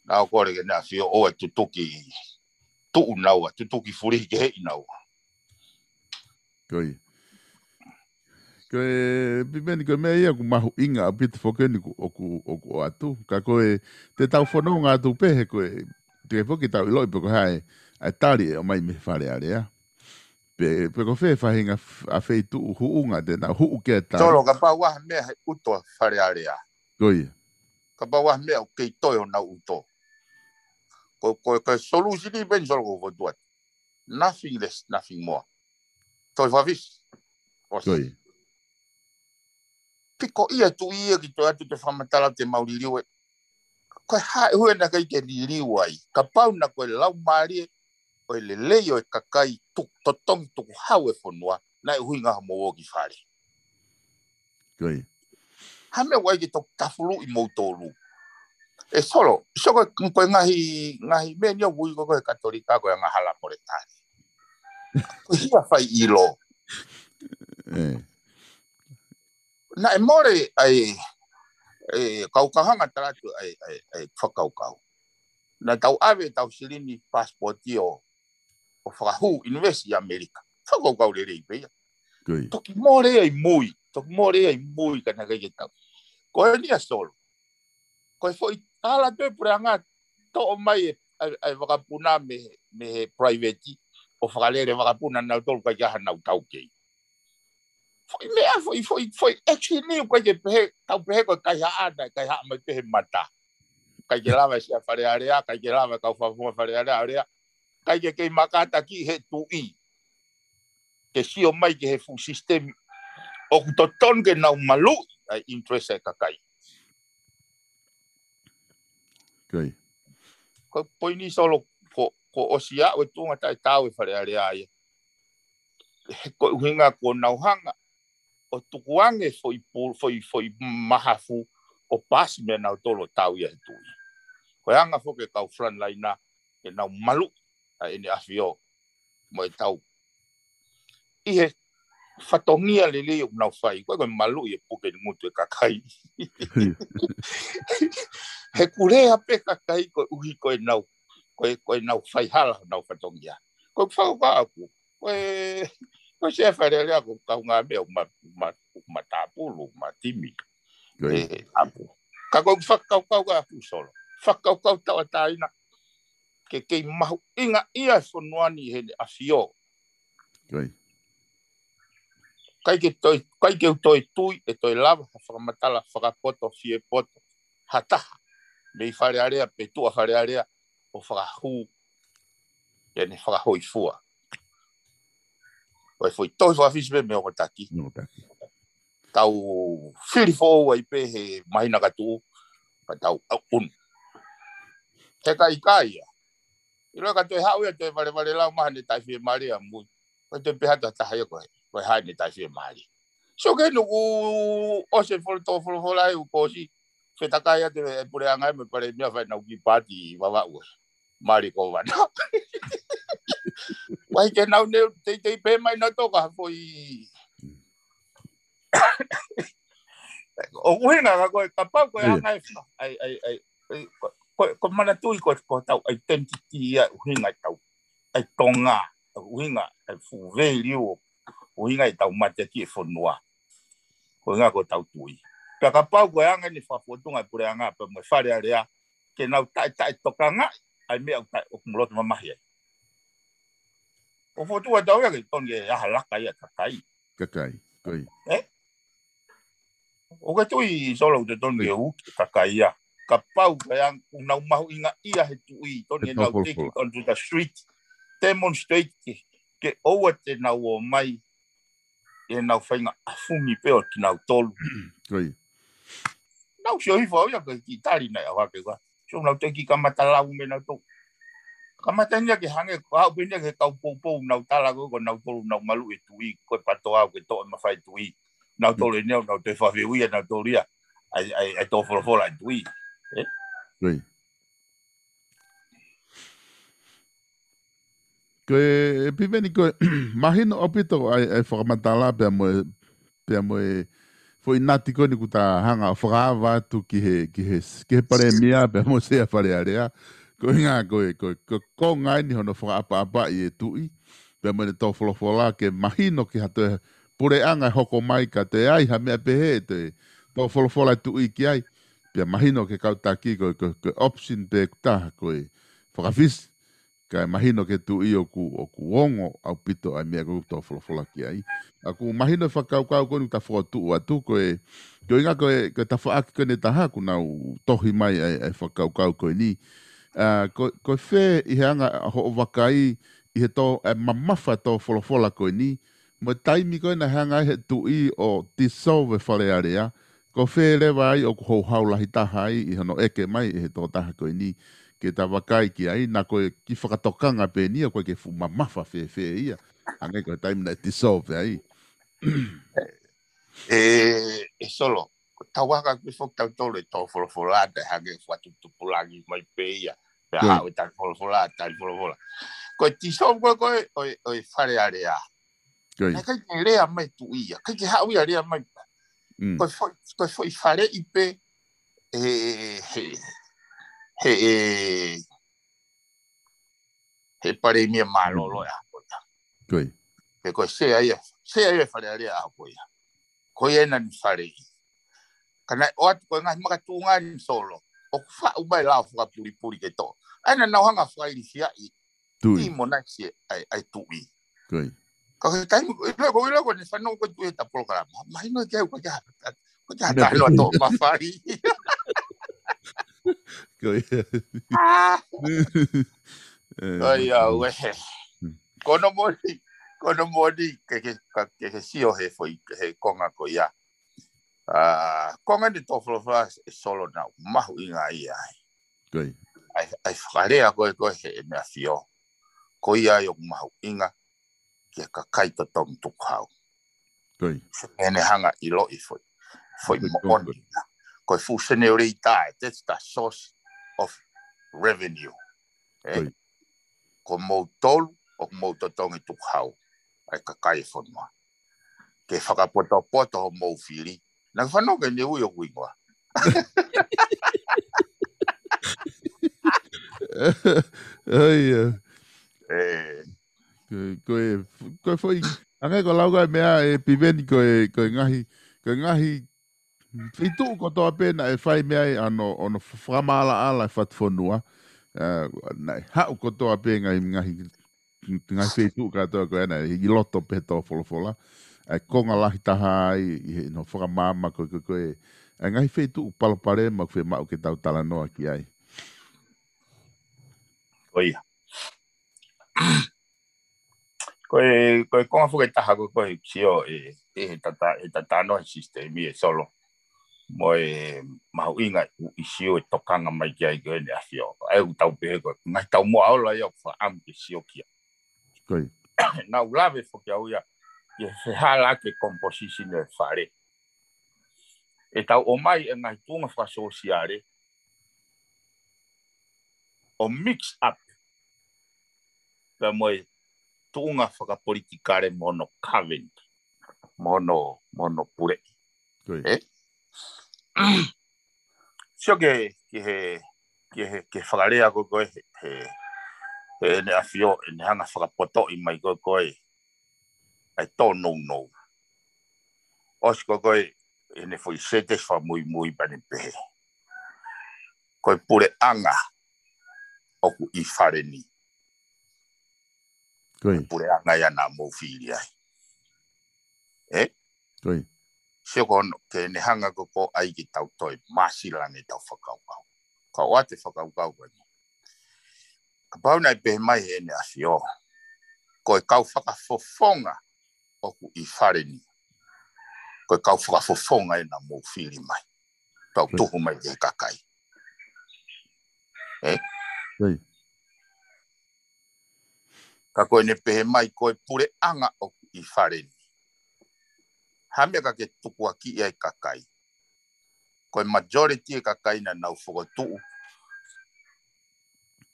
Nao kore ke na fio o e tutuki tuu naua. Tutuki furi ke he i naua. Koi. Koe pipeni koe mea ia ku mahu inga a pita whokeni oku atu. Ka koe te tau whanonga atu pehe koe. Te whoki tau iloi pe koe hae. Ai tari e o mai me whare area. Pe ko fe whahinga a whei tuu huunga te na huu ke tari. Solo ka pa waha mea he uto whare area. Koi. Ka pa waha mea o kei toi o na uto. Koe solusini ben solo ko votuat. Nothing less, nothing more. Toi whawis. Koi. Piko ia tu ia ki toi atu te whamatala te mauririu e. Koe hae hue na kai ke ririu ai. Ka pau na koe lau maari e. O le leo e kakai totongi tuku hau e whanua. Na e hui ngaha mo o ki whare. Koi. Hame wai ki tok tafulu i moutolu. E solo, soko koe ngahi mea nia wui koe katolika koe ngahala more tani. Koe hia whai ilo. Na e more ai kaukahanga taratu ai whakaukau. Na tau awe tau sirini passporti o whakahu University America. Whakaukau re rei peia. Toki more ai mui. Toki more ai mui kana kai ke tau. Koe nia solo. Koe foi ala te puranga to mai ai wakapuna me private o whakalere wakapuna nau tolu kai kaha nau tau kei. Foi mea foi actually ni koe ke pehe tau pehe koe kai haana kai haa mai pehe mata. Kai ke lawa sia whare area, kai ke lawa kau whafuma whare area, kai ke kei makata ki he tui. Ke sio mai ke he fu system o kutoton ke nau malu ai interest e kakai. Koi. Ko poini solo ko osia o tunga tai tau e whare area ia. ko uhinga ko nauhanga o tukuange foi mahafu o pas me na tolo tau ia tu ko anga fo ke kau front line na ke na malu ene afio mo tau i fatongia lele o na fai ko malu e puke mutu e kakai he kurea pe kakai ko uhi ko na ko na fai hala na fatongia ko fa ka aku ko se fare le ko ka nga me ma tapulu ma timi apu ka ko fa ka aku solo fa ka ta ina ke mahu inga ia sonuani he afio kai ke toi tui e toi lava fa matala fa poto fie poto hata me fare area pe tu fare area o fa hu ene fa hoi fua o foi toi fa fisbe me o taki tau fili fo ai pe he mai na tu pa tau un te kai ilo ka toi hau e toi vale la ma ne tai fie maria mu ko te pe hata ta hayo ko hai ne tai fie mari so ke no o se for la u ko si se ta kai te pure anga me pare mi fa na uki party va u mari ko va no wai ke na ne te pe mai na to ka foi o winga ka ko ka pa ko anga ai ko mana tu ko tau identity ya winga tau ai tonga winga ai fu value winga tau mate ki fonua ko nga ko tau tui ka pa ko anga ni fa fotunga pure anga pa mo fare area ke na tai tokanga ai me o kumulot mama hia o fotu wa tau ya ke tonge ya halaka ya kakai koi o ka tui solo te tonge u kakai ya ka pau ka yang una mahu inga ia he tui tonge na take it onto the street demonstrate ke oa te na o mai e na fainga afungi pe o tina tolu na sio hivyo ya ke kitari na ya wake kwa so na te ki kamata la me na to kamata nya ke hange ka o penia ke kau popo na tala ko na tolu na malu e tui ko patoa ke to ma fai tui na tolu ne na te fa vi na tolia ai to fo la tui ko e piveni ko mahino opito ai whakamatala pe mo foi nati ko ni kuta hanga whakaawa tu ki he pare mia pe mo se a pare area ko inga ko ngai ni hono whakaapa i e tui pe mo ne tō wholofola ke mahino ki hato pure anga hoko mai ka te ai ha mea pe he te tō wholofola tui ki ai pe mahino ke kautaki ko option pe kutaha ko e whakawhisi ka mahino ke tu i o ku ongo au pito ai mea ko to folofola ki ai aku mahino whakau ko ni ta fotu atu ko e inga ko ta whaaki ko ne taha ku nau tohi mai ai whakau ko ni ko fe i hanga ho wakai i he to mamafa to folofola ko ni mo taimi ko na hanga he tu i o dissolve whale area ko fe lewa ai o ku hou haulahi taha ai i hano eke mai i he to taha ko ni ke ta wakai ki ai na koe ki whakatokanga pe nia koe ke fumamafa fe ia ange koe taimi na dissolve ai solo tawaka ki fok tau tolo e tō wholofolata hage whatutupulagi mai pe ia pe hao e tai wholofolata koe dissolve koe oi whare area na kai ke rea mai tu ia kai ke hao ia rea mai koe foi whare i pe he pare mia malolo ya koi pe ko se ai fare area ko ya ko ye na fare kana o ko nga maka tunga ni solo o fa u mai la fa puri ke to ana na hanga fa i sia i mona si ai tui koi ko kai ko ni fa no ko tu ta programa mai no ke ko ja ta no to ma fa i koi ai we kono modi ke si o he foi he konga ko ya konga de toflo solo na mahu inga ia koi ai fare ko he me afio ko ia yo mahu inga kia ka kai to tong tu hau Koi. ene hanga I lo I foi mo on ko fu señorita that's the source of revenue ko mo tol o mo to tong tu hau ai ka kai fo mo ke whakapoto mo whiri na whanonga ne ui o wingoa Ai, koe foi angai ko lauga mea e piveni koe ngahi fitu ko toa pena e whai mea e ano whamala ala e whatfonua nai hau ko toa pe ngahi fitu katoa koe ana I loto pe toa wholofola ai konga lahi taha I no whakamama koe ngahi fitu palapare ma koe mau ke tau tala noa ki ai Oia koe konga fuka taha koe kio e tata no sistemi e solo mo e mau inga I sio e tokanga mai kia I koe ne asio ai u tau pehe koe ngai tau mo aola ia kwa am ke sio kia koe na ulave fuki au ia e hala ke composition e whare e tau o mai e ngai tunga whasosiare o mix up ka moe tunga whakapolitikare mono Covent mono pure sio ke whakarea koe he ne afio ne hanga whakapoto I mai koe ai tō no os koe ne foi sete wha mui bane pehe koe pure anga oku I whareni pure anga ia na mou whiri ai koe sio kono ke ne hanga ko ai ki tau toi masilange tau whakaukau ka oate whakaukau koe ka pauna I pehe mai he ne asio koe kau whakafofonga oku I whareni koe kau whakafofonga e na mou whiri mai tau tuhu mai e kakai ka koe ne pehe mai koe pure anga oku I whareni hamea ka ke tuku aki e kakai koe majority e kakai na nau whakatuu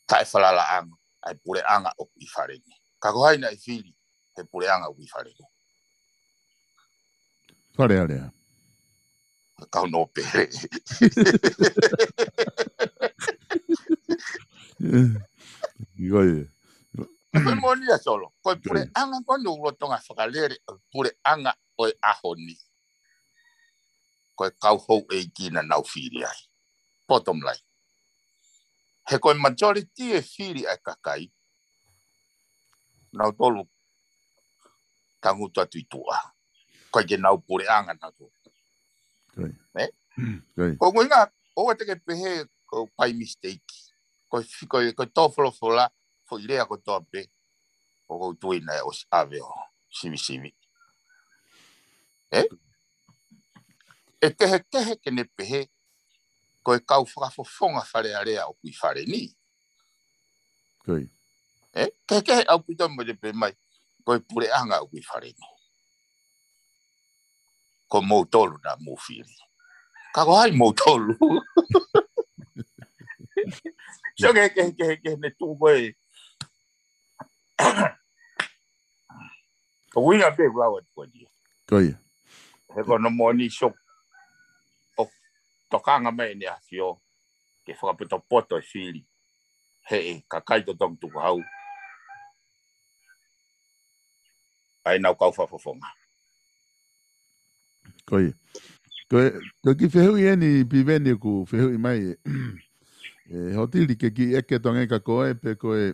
tae whalala anga ai pure anga oku I whareni ka koe na I whiri he pure anga oku I whareni whare area kau no pere koe koe monia solo koe pure anga koe no urotonga whakalere pure anga koe ahoni koe kau hou e kina nau whiri ai bottom line he koe majority e whiri ai kakai nau tolu tanguta tuitua koe ke nau pure anga na tu ko ngoinga o te ke pehe ko pai mistake ko tofolo fola fo ilea ko tope o tuina o aveo sivi e tehe ke ne pehe ko kau whakafofonga whare area o kui whare ni ke au pita mo de pe mai ko pure anga o kui whare ni ko mo tolu na mo whiri ka ko hai mo tolu so ke ne tu koe ko winga pe rawa ko di koe he ko no moni so o tokanga mai ne afio ke whakaputo poto e whiri he ka kai to tong tu hau ai nau kau whafofonga koe ki whehui eni piveni ku whehui mai hotili ke ki eke tonga ka koe pe koe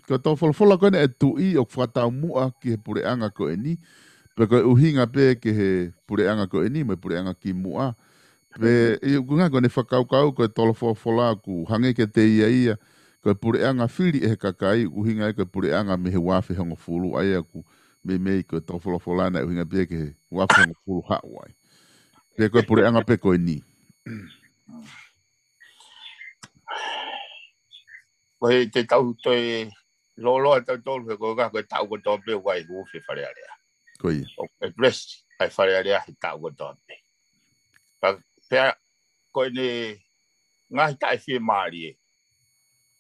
ko tau wholofola koe e tui o whatau mua ki he pure anga koe ni pe koe uhinga pe ke he pure anga koe ni me pure anga ki mua pe kunga koe ne whakaukau koe tolo wholofola ku hange ke te ia koe pure anga whiri e he kakai uhinga e koe pure anga me he wafi hongo fulu ai aku me koe tau wholofola na uhinga pe ke he wafi hongo fulu hawai pe koe pure anga pe koe ni koe te tau toi Lolo ata tolu he ko ka ko tau ko tope wai hu fe fare area. Koi. O address ai fare area he tau ko tope. Ka pe ko ni ngai tai fi mari.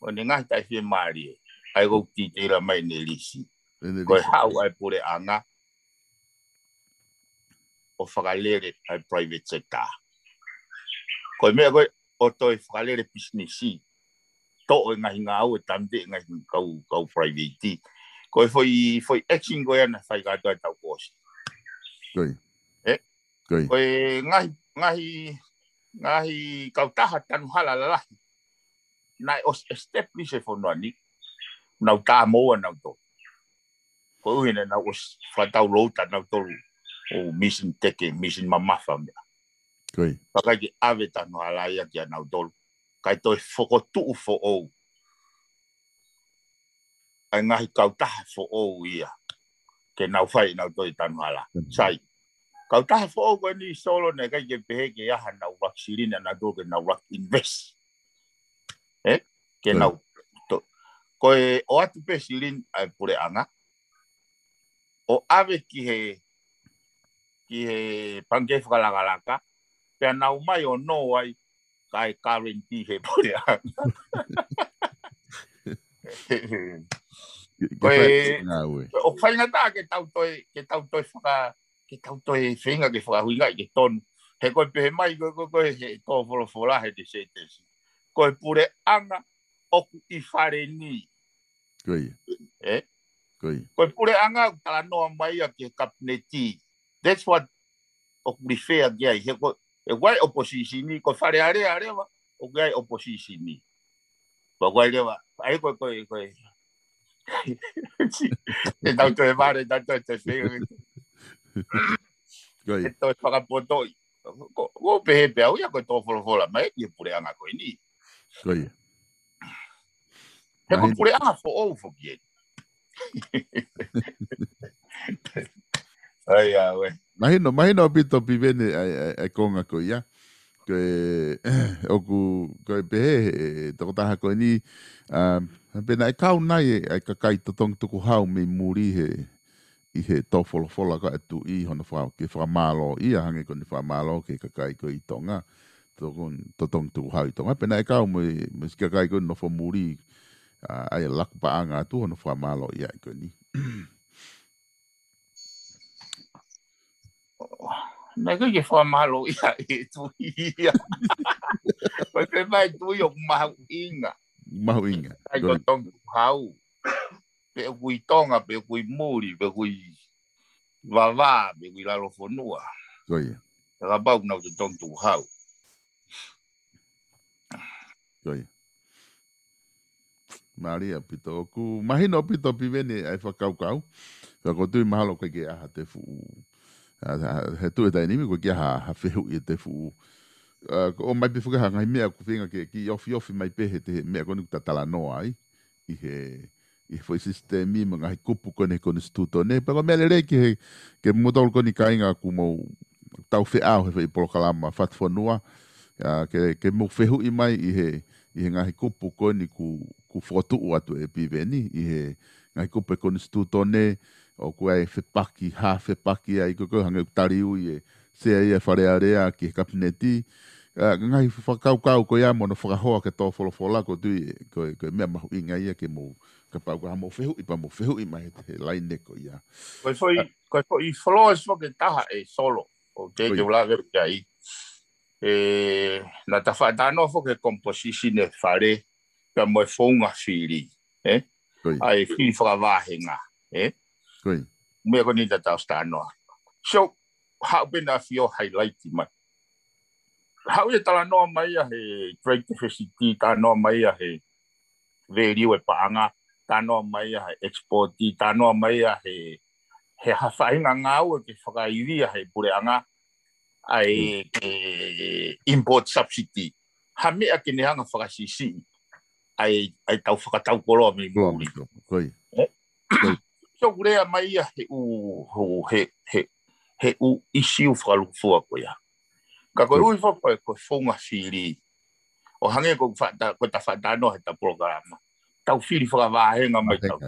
O ni ngai tai fi mari. Ai go ti te la mai ne lisi. Ko hau ai pure anga. O whakalere ai private sector. Ko mea koe o toi whakalere businessi. Tō e ngahi ngā au e tamte ngahi kau private. Ko foi action koe ana whai katoa tau kōsi. Koi. Koi. Ko ngahi kau taha tanu halalahi. Nai os establish e whanua ni. Nau tā moa nau tō. Ko uhine nau os whatau louta nau tōru. O mission teke, mission mamafa mea. Koi. Pakai ki awe tanu alaia ki anau tolu. Kai toi whokotuu fo ou. Ai ngahi kautaha fo ou ia. Ke nau whai nau toi tanu ala. Sai. Kautaha fo ou koe ni solo ne kai ke pehe ke aha nau wak sirina na do ke nau wak invest. Ke nau. Koe o atu pe sirin ai pure anga. O awe ki he pangke whakalakalaka, pia nau mai o no ai, kai currency he pure anga. O whaingata ke tau toi whenga ke whakahuinga ke tonu. He koe pehe mai koe he tō wholofola he te se tesi. Koe pure anga oku I whare ni. Koi. Koe pure anga tala noa mai a ke kapneti. That's what o prefer kia I heko e wai opposition ni ko fare area o gai opposition ni. Ko wai lewa ai ko e tau to e mare tanto te feo. Koi. E to para poto. Ko pe pe au ya ko to fola mai e pure anga ko ni. Koi. E ko pure anga fo o fo bien. Ai we. Mahino pito pivene ai konga ko ia. Ke oku ko pe to taha ko ni pena e kau nai ai kakai to tong tuku hau me muri he to fola ka tu I hono fa ke fa malo ia hange ko ni fa malo ke kakai ko I tonga to tong tuku hau tonga pena e kau me kakai ko no fo muri ai lak pa anga tu hono fa malo ia ko ni. Nai ko ke fa malo ia e tu ia. Ko pe mai tu yo mau inga. Mau inga. Ai ko tong hau. Pe kui tonga, pe kui muri, pe kui vava, pe kui lalo fonua. Koi. Ka bau nau te tong tu hau. Koi. Maria pito ku mahino pito pivene ai whakaukau. Ko tui mahalo koe ke aha te fu. He tu e tainimi koe ke aha whehu I te fu. O mai pe whakaha ngai mea ku whenga ke ki ofi mai pehe te mea koni ta tala noa ai. I foi sistemi mga hi kupu kone instituto ne. Pero mea lere ke mutol koni kainga ku mau tau wheau he whai polokalama whatwhanua. Ke mo whehu I mai I he ngahi kupu koni ku whotu atu e piveni I he ngahi kupu koni instituto ne o ku ai whepaki ai koko hange utariu I e sea I e wharearea ki he kapineti ngahi whakaukau ko ia mono whakahoa ke tō wholofola ko tui ko mea mahu inga ia ke mo ka pau ka mo whehu I pa mo whehu I mai he laine ko ia. Koe foi I flores fo ke taha e solo o te ula veru kia I. Na ta whaatano fo ke composition e whare ka mo e whaunga whiri. Ai whiri whakawāhenga. Koi. Mea ko ni ta tau stanoa. So, hau pena fio highlight mai. Hau e tala noa mai a he trade diversity, ta noa mai a he veriu e paanga, ta noa mai a he exporti, ta noa mai a he hawhainga ngāu e ke whakairi a he pureanga ai import subsidy. Ha mea ke nehanga whakasisi ai tau whakatau koroa me muri. Koi. So kurea mai a he isiu whakalufua ko ia. Ka koe ui whakoe koe whaunga whiri. O hange ko ta whatano he ta programa. tau fili whakawāhenga mai tau.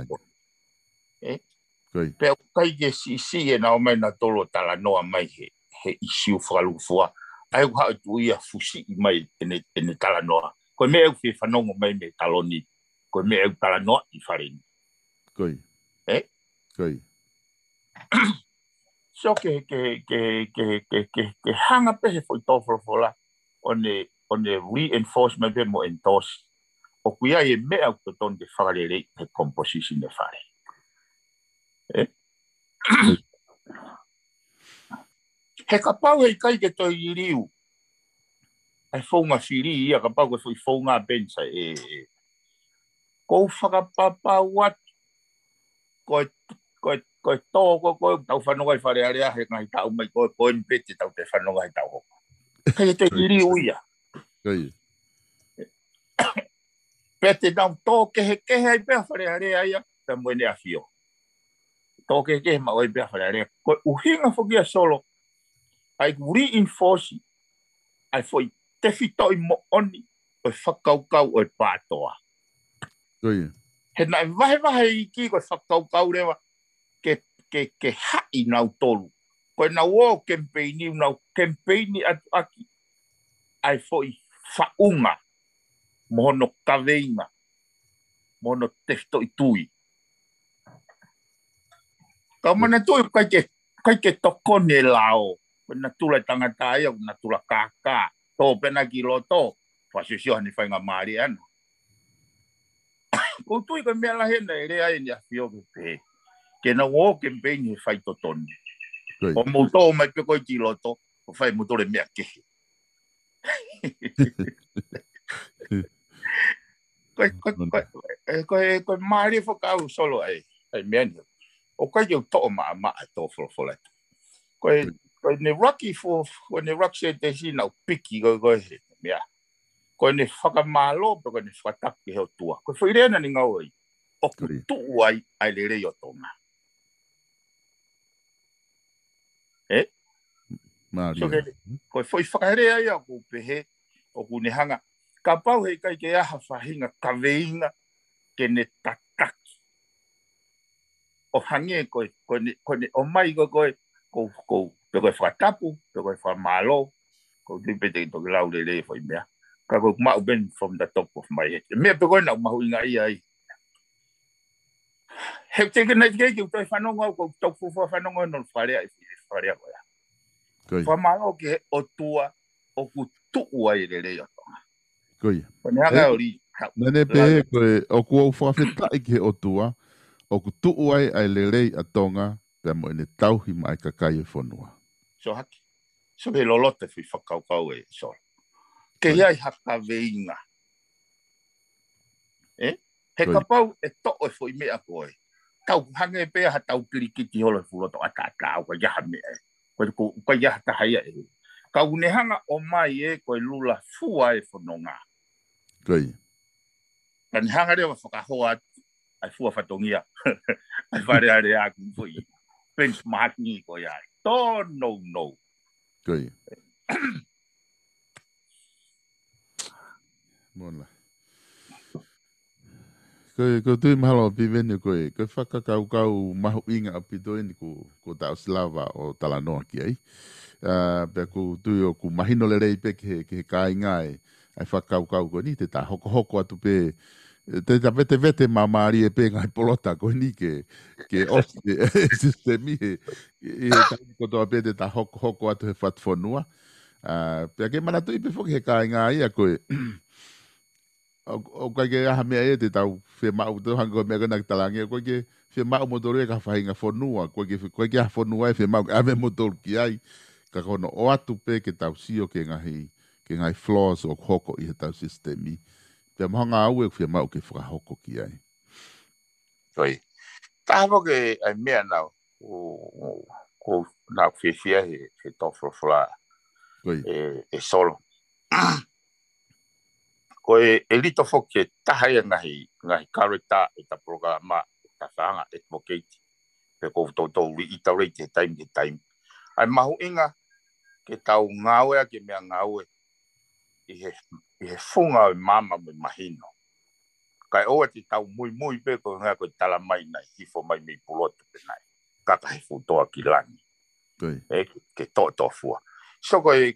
Koi. Pea kai ke si e na o mai na tolo tala noa mai he isiu whakalufua. Ai uha tu ia fusi I mai tene tala noa. Ko me au fi whanongo mai me taloni. Ko me au tala noa I wharini. Koi. Koi. So ke hanga pe he foi tofolofola on the reinforcement pe mo endorse. O kuia e me au to ton de whakarere he composition de whare. He ka pau hei kai ke toi I riu. Ai whaunga whiri ia ka pau ke whai whaunga bensa Kou whakapapa wat. Koe tōko koe tau whanonga I whare area he ngai tau mai koe pete tau te whanonga I tau hoko. Kei te I riu ia. Koi. Pete nau tōke he kehe ai pēha whare area ia. Ta mwene a whio. Tōke he kehe ma oi pēha whare area. Koe uhinga whukia solo. Ai reinforce ai foi te whito I mo oni o whakaukau o pātoa. Koi. He nai wahe I ki ko whakaukau rewa ke hai nau tolu. Koe nau o campaigni nau campaigni atu aki ai foi whaunga mohono kaweinga mohono te whito I tui. Ka mana tui kai ke tokone lao. Na tula tangata ia na tula kaka to pena ki loto fasisio ni fainga mari ana ko tu ko me la henda ere ai ni afio pe ke na wo ke ben fai to ton o mo to mai pe ko ki loto o fai mo to le me ke ko mari fo ka solo ai men o ka yo to ma to fo la ko ne rocky for when the rock said they see now picky go he ya ko ne whakamalo ko ne whataki he tua ko foi rena ni ngau o tu ai le re yo toma Maria ko foi whakare ai ko pe he o ku ne hanga ka pau he kai ke aha whahinga ka veinga ke ne tataki o hange ko ne o mai ko pe ko whatapu, pe ko whamalo, ko te pete to lau le foi mea. Ka ko mau ben from the top of my head. Me pe ko na mahu inga ai. He te ke nei ke to whanonga ko to fu whanonga no whare ai ko ya. Whamalo ke o tua o ku tu ai le o tonga. Koi. Ko ne hanga ori. Nene pe ko o ku whawheta ke o tua o ku tu ai le a tonga pe mo ene tauhi mai kakai e whanua. So haki. So he lolote fi whakaukau e so. Ke iai haka veinga. He kapau e to e foi mea koe. Tau hange pea ha tau kirikiti holo fuloto a tātau ka yaha mea. Ko yaha tahaya e. Ka unehanga o mai e koe lula fua e whanonga. Koi. Ka nehanga rewa whakahoa ai fua whatongia. Ai whare are a kumfui. Benchmarking ko iai. No. Koi. Mona. Ko tui mahalo pi vene koe whakakau mahu inga api toini ko tau slava o talanoa ki ai. Pea ko tui o ku mahino le rei pe ke he kai ngai ai whakakau ko ni te ta hoko atu pe te vete mamari e pe ngai polota ko ni ke osi sistemi he kai ko toa pe te ta hoko atu he whatfonua. Pea ke mana tui pe whoki he kai ngai a koe o kai ke aha mea e te tau whe mau te hanga mea kena ki talangi ko ke whe mau motoru e ka whahinga whanua ko ke aha whanua e whe mau ame motoru ki ai ka kono o atu pe ke tau sio ke ngai flaws o hoko I he tau sistemi te mahanga au e whe mau ke whakahoko ki ai Koi ta hapo ke ai mea nau ko nau whiwhia he tofrofla e solo ko e lito foke tahaya ngahi kareta e ta programa ta whanga advocate pe ko to I ta rate time ai mahu inga ke tau ngawe ke mea ngawe I he funga o mama me mahino Kai oa te tau mui pe ko ngā ko tala mai nei, hifo mai mi pulotu pe nei. Kaka he futoa ki lani. Ke to fua. So koe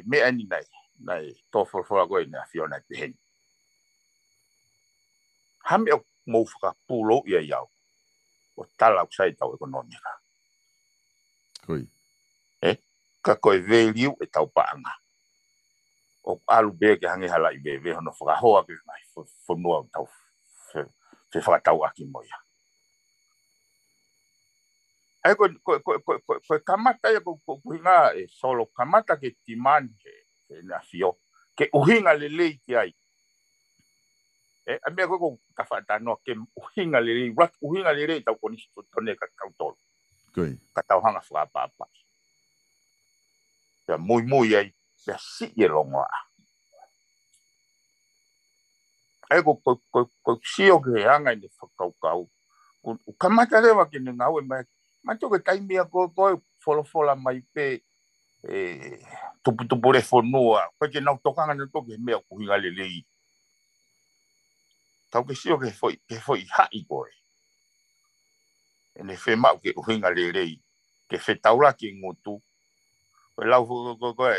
me ani nei to fua koe nei fiona te heni. Hame o mou whaka pulo ia iau. O tala o sai tau ekonomika. Ka koe veliu e tau paanga. O alu be ke hangi hala i be hono whakahoa ke mai whanua tau te whakatau aki moia. Ai koe kamata ia ko uhinga e solo kamata ke timani ke na fio. Ke uhinga lelei ki ai. A mea koe ka whaatanoa ke uhinga lelei. Uhinga lelei tau konisi tone ka tau tolu. Ka tau hanga whakapapa. Pea mui ai. Pea si e longoa. Ai ko sio ke hanga i ne whakaukau. O kamata rewa ke ne ngau e mai. Mato ke taimia koe fola mai pe tupu re whanua. Koe ke nau tokanga na toke mea kuhinga lelei. Tau ke sio ke foi hai koe. E ne whemau ke kuhinga lelei. Ke whetaura ki ngutu. Koe lau koe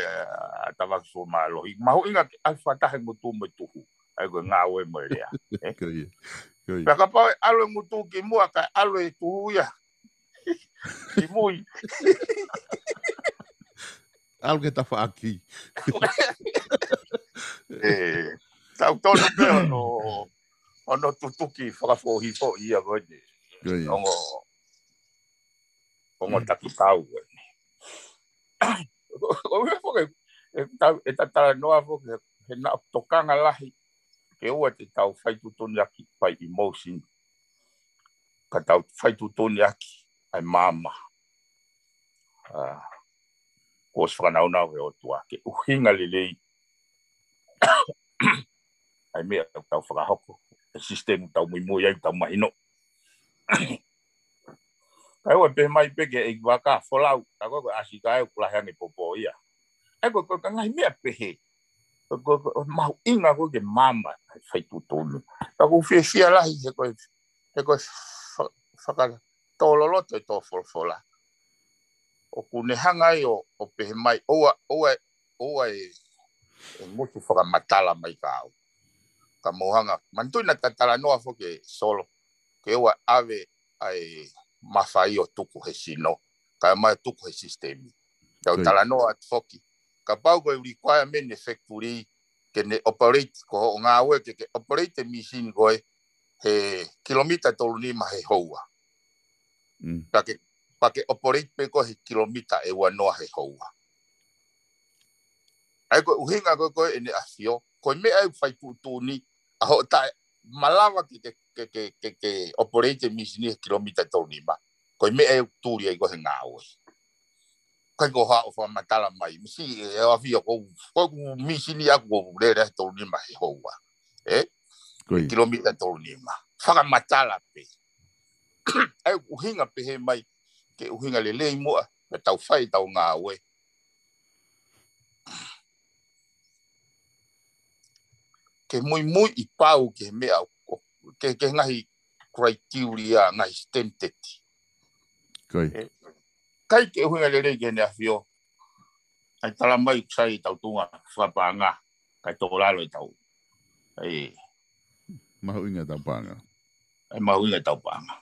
atawak so malo. Maho inga ke alwhatahe ngutu me tuhu. Ai koe ngā oe mo rea. Pea ka pau alo e ngutu ki mua ka alo e tuhu ia. Ki mui. Algo que tá aqui. Tau tonu pe ono tutuki whakafohi fo ia koe. Ongo taki tau koe. E tatara noa fo ke na tokanga lahi. Ke ua te tau whaitutoni aki pai emotion. Ka tau whaitutoni aki ai mama. Kos whakanaunau he o tua. Ke uhinga lelei. Ai mea tau whakahoko. E sistemu tau mui ai tau mahino. Kai ua pe mai peke e waka wholau. Ka koe asi kai kulahi ane popo ia. Ai koe ka ngai mea pehe. Mahu inga koe ke mama. Whaitutoni. Ka koe whia lahi he koe whaka tololoto e tō whola. O kune hangai o pehe mai. Oa e mutu whakamatala mai ka au. Ka mohanga. Mantui na tatala noa fo ke solo. Ke oa ave ai mawhai o tuku he sino. Ka mai tuku he sistemi. Ka o tala noa at foki. Ka pau koe requirement effectfully ke ne operate ko o ngā oe ke operate machine koe he kilomita tolu nima he houa. Pa ke operate pe ko he kilomita e ua noa he houa. Ai koe uhinga koe ene asio. Koe mea e whai putuni. Aho tae malawa ke operate machine he kilomita tolu nima. Koe mea e tūri ai koe he ngā oe. Kai ko hao wha matala mai. Misi e awhia ko machine aku ko rere tolu nima he houa. Kilomita tolu nima. Whaka matala pe. Ai uhinga pe he mai. Ke uhinga lelei mua. Me tau whai tau ngā oe. Ke mui I pau ke mea. Ke ngahi criteria, ngahi standard. Kai ke uhinga lelei ke ne awhio. Ai tala mai sai tau tunga. Whapanga. Kai tō lalo I tau. Mahu inga tau panga. Ai mahu inga tau panga.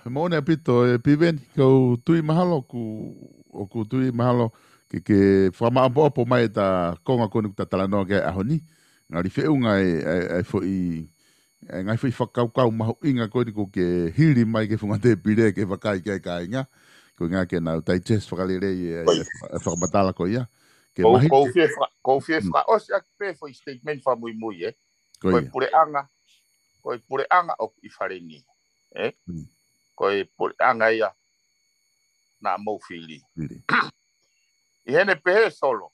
Mone apito e piven ko tui mahalo ku tui mahalo ke whamaapo mai ta konga konu ta talanoa ke ahoni ngari whiunga e foi ngai foi whakaukau mahu inga koni ko ke hiri mai ke whunga te pire ke whakai kai inga ko ngā ke nau tai ches whakalere e whakamatala ko ia ko fie whaka osi ak pe foi statement wha mui koe pure anga o I whareni koe pure anga ia na mau whiri I hene pehe solo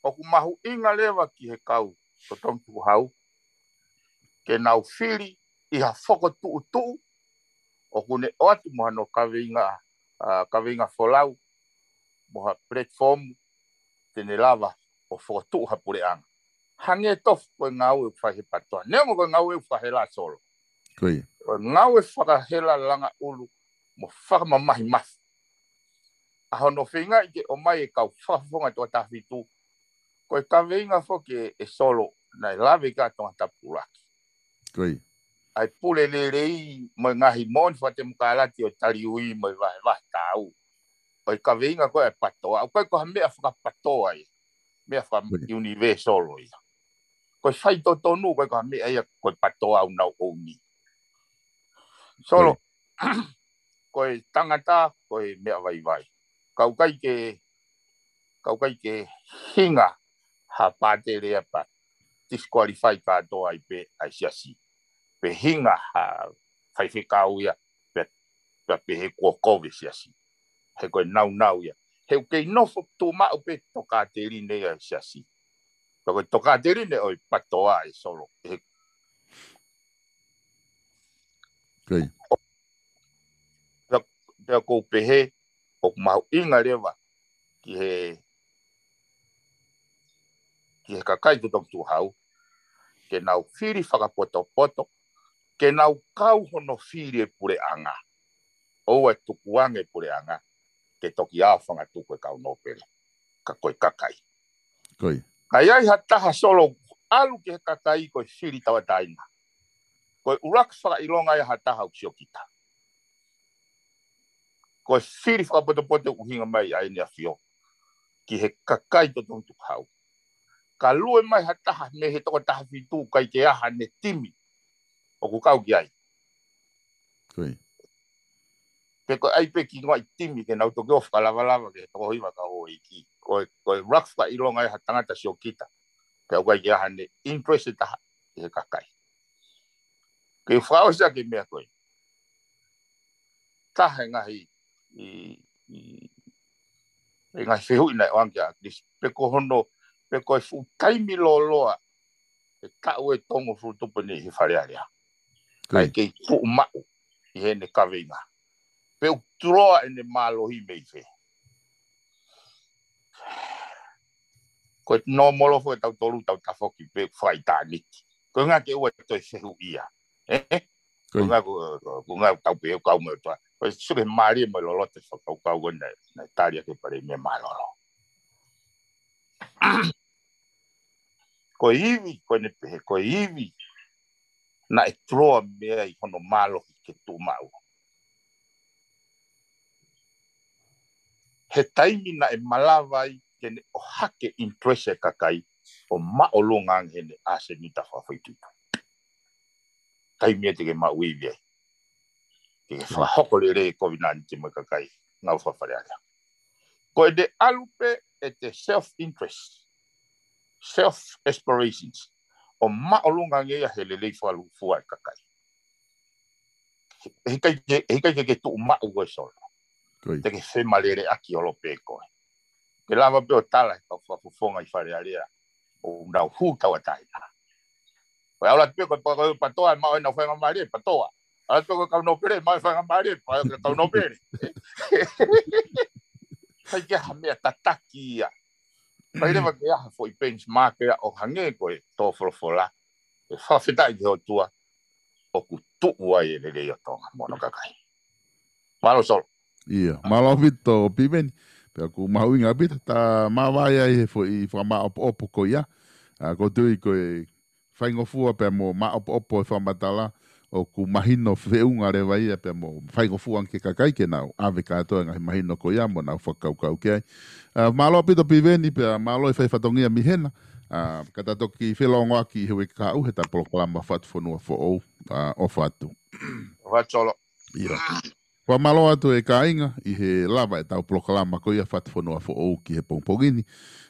o ku mahu inga lewa ki he kau to tongtu hau ke nau whiri I ha whoko tuu o kune o atu moha no kawinga wholau moha platform tene lava o whoko tuu ha pure anga hange tof ko ngau e whahe patoa. Nea mo ko ngau e whahe la solo. Koi. Ko ngau e whakahela langa ulu mo whakamamahi mafu. Ahono whinga i ke o mai e kau whafonga tua tawhitu. Ko e kaweinga whoke e solo na e lawe ka tonga tapuraki. Koi. Ai pule le rei mo ngahi mon whate mukalati o tariui mo i wahe tau. Ko e kaweinga ko e patoa. Ko e koha mea whakapatoa i. Mea whaka-universal i. Ko e whai to tonu ko e koha mea ia ko e patoa au nau ouni. Solo. Ko e tangata ko e mea vai. Kau kai ke hinga ha pate rea pa disqualify ka toa i pe ai siasi. Pe hinga ha whaiwhekau ia pe he kua kowe siasi. He koe nau ia. He kei nofo tō mao pe toka te rine ia siasi. Koe toka te rine oi patoa e solo. Kei. Pea kou pehe o mau inga rewa ki he kakai tu tong tu hau. Ke nau whiri whakapoto, ke nau kau hono whiri e pure anga. O e tukuange pure anga. Ke toki awhanga tuku e kau nopere. Ka koe kakai. Koi. Kai ai hataha solo alu ke he kakai koe whiri tawa taina. Koe urak whaka ilonga ia hataha uksio kita. Koe whiri whakapoto uhinga mai ai nea whio. Ki he kakai to tong tu hau. Ka lue mai hataha me he toko taha whitu kai ke aha ne timi. O ku kau ki ai. Koi. Pe koe ai pe ki ngoi timi ke nau toke ofka lava ke toko hiwa ka ho iki. Koe rakfa ilonga ha tangata sio kita. Pe au kai ke aha ne interest taha he kakai. Ke whao sa ke mea koe. Taha ngahi ngahi whihui nai oangia. Pe ko hono pe koe fu taimi loa. E tau e tongo fu tupani hi wharearea. Kai kei fu mau i hene kawinga. Pe u troa ene malohi mei fe. Koe no molofo e tau toru tau tafoki pe whai tāniki. Koe ngā ke ua toi whehu ia. Koe ngā tau pe kau me toa. Koe suke maari me lolote whakau nei tāria ke pare me malolo. Koe iwi, koe ne pehe, koe iwi. Na e troa mea i hono malohi ke tū mau. He taimi na e malawai ke ne o hake interese kakai o maolonga hene ase nita whawhaitutu. Taimi e te ke mauiwi e. Ke whahokore re COVID-19 te mo kakai ngau whawharearea. Koe de alupe e te self-interest. Self-aspirations. O maolonga ngea he lelei whalu fua e kakai. He kai ke tu mau e solo. Te ke whemalere aki olo pe koe. Ke lava pe o tala e kau whafufonga i wharearea. O nau hu tawa taina. Koe aula te pe koe patoa e mao e nau whainga maare patoa. Aula te pe koe kau no pere mao e whainga maare kau no pere. Kai ke ha mea tataki ia. Pai rewa ke aha fo i benchmark ea o hange koe tō wholofola. E whawhetai ki ho tua o ku tuua e le rei o tonga mono kakai. Malo solo. Ia, malo vito pimeni. Pea ku mahuinga pita ta mawai ai he fo i whama opo ko ia. Ko tui koe whaingofua pea mo ma opo e whamatala o ku mahino whiunga rewa ia pea mo whaingofua anke kakai ke nau. Ave katoa ngahi mahino ko ia mo nau whakaukau ke ai. Malo pito pimeni pea malo e whaifatongia mihena. Kata toki whelongo aki hewe kau he ta polokalama whatwhanua fo ou o whatu. Whatsolo. Ia. Wa malo atu e kainga i he lava e tau polokalama ko ia whatwhanua fo ou ki he pongpongini.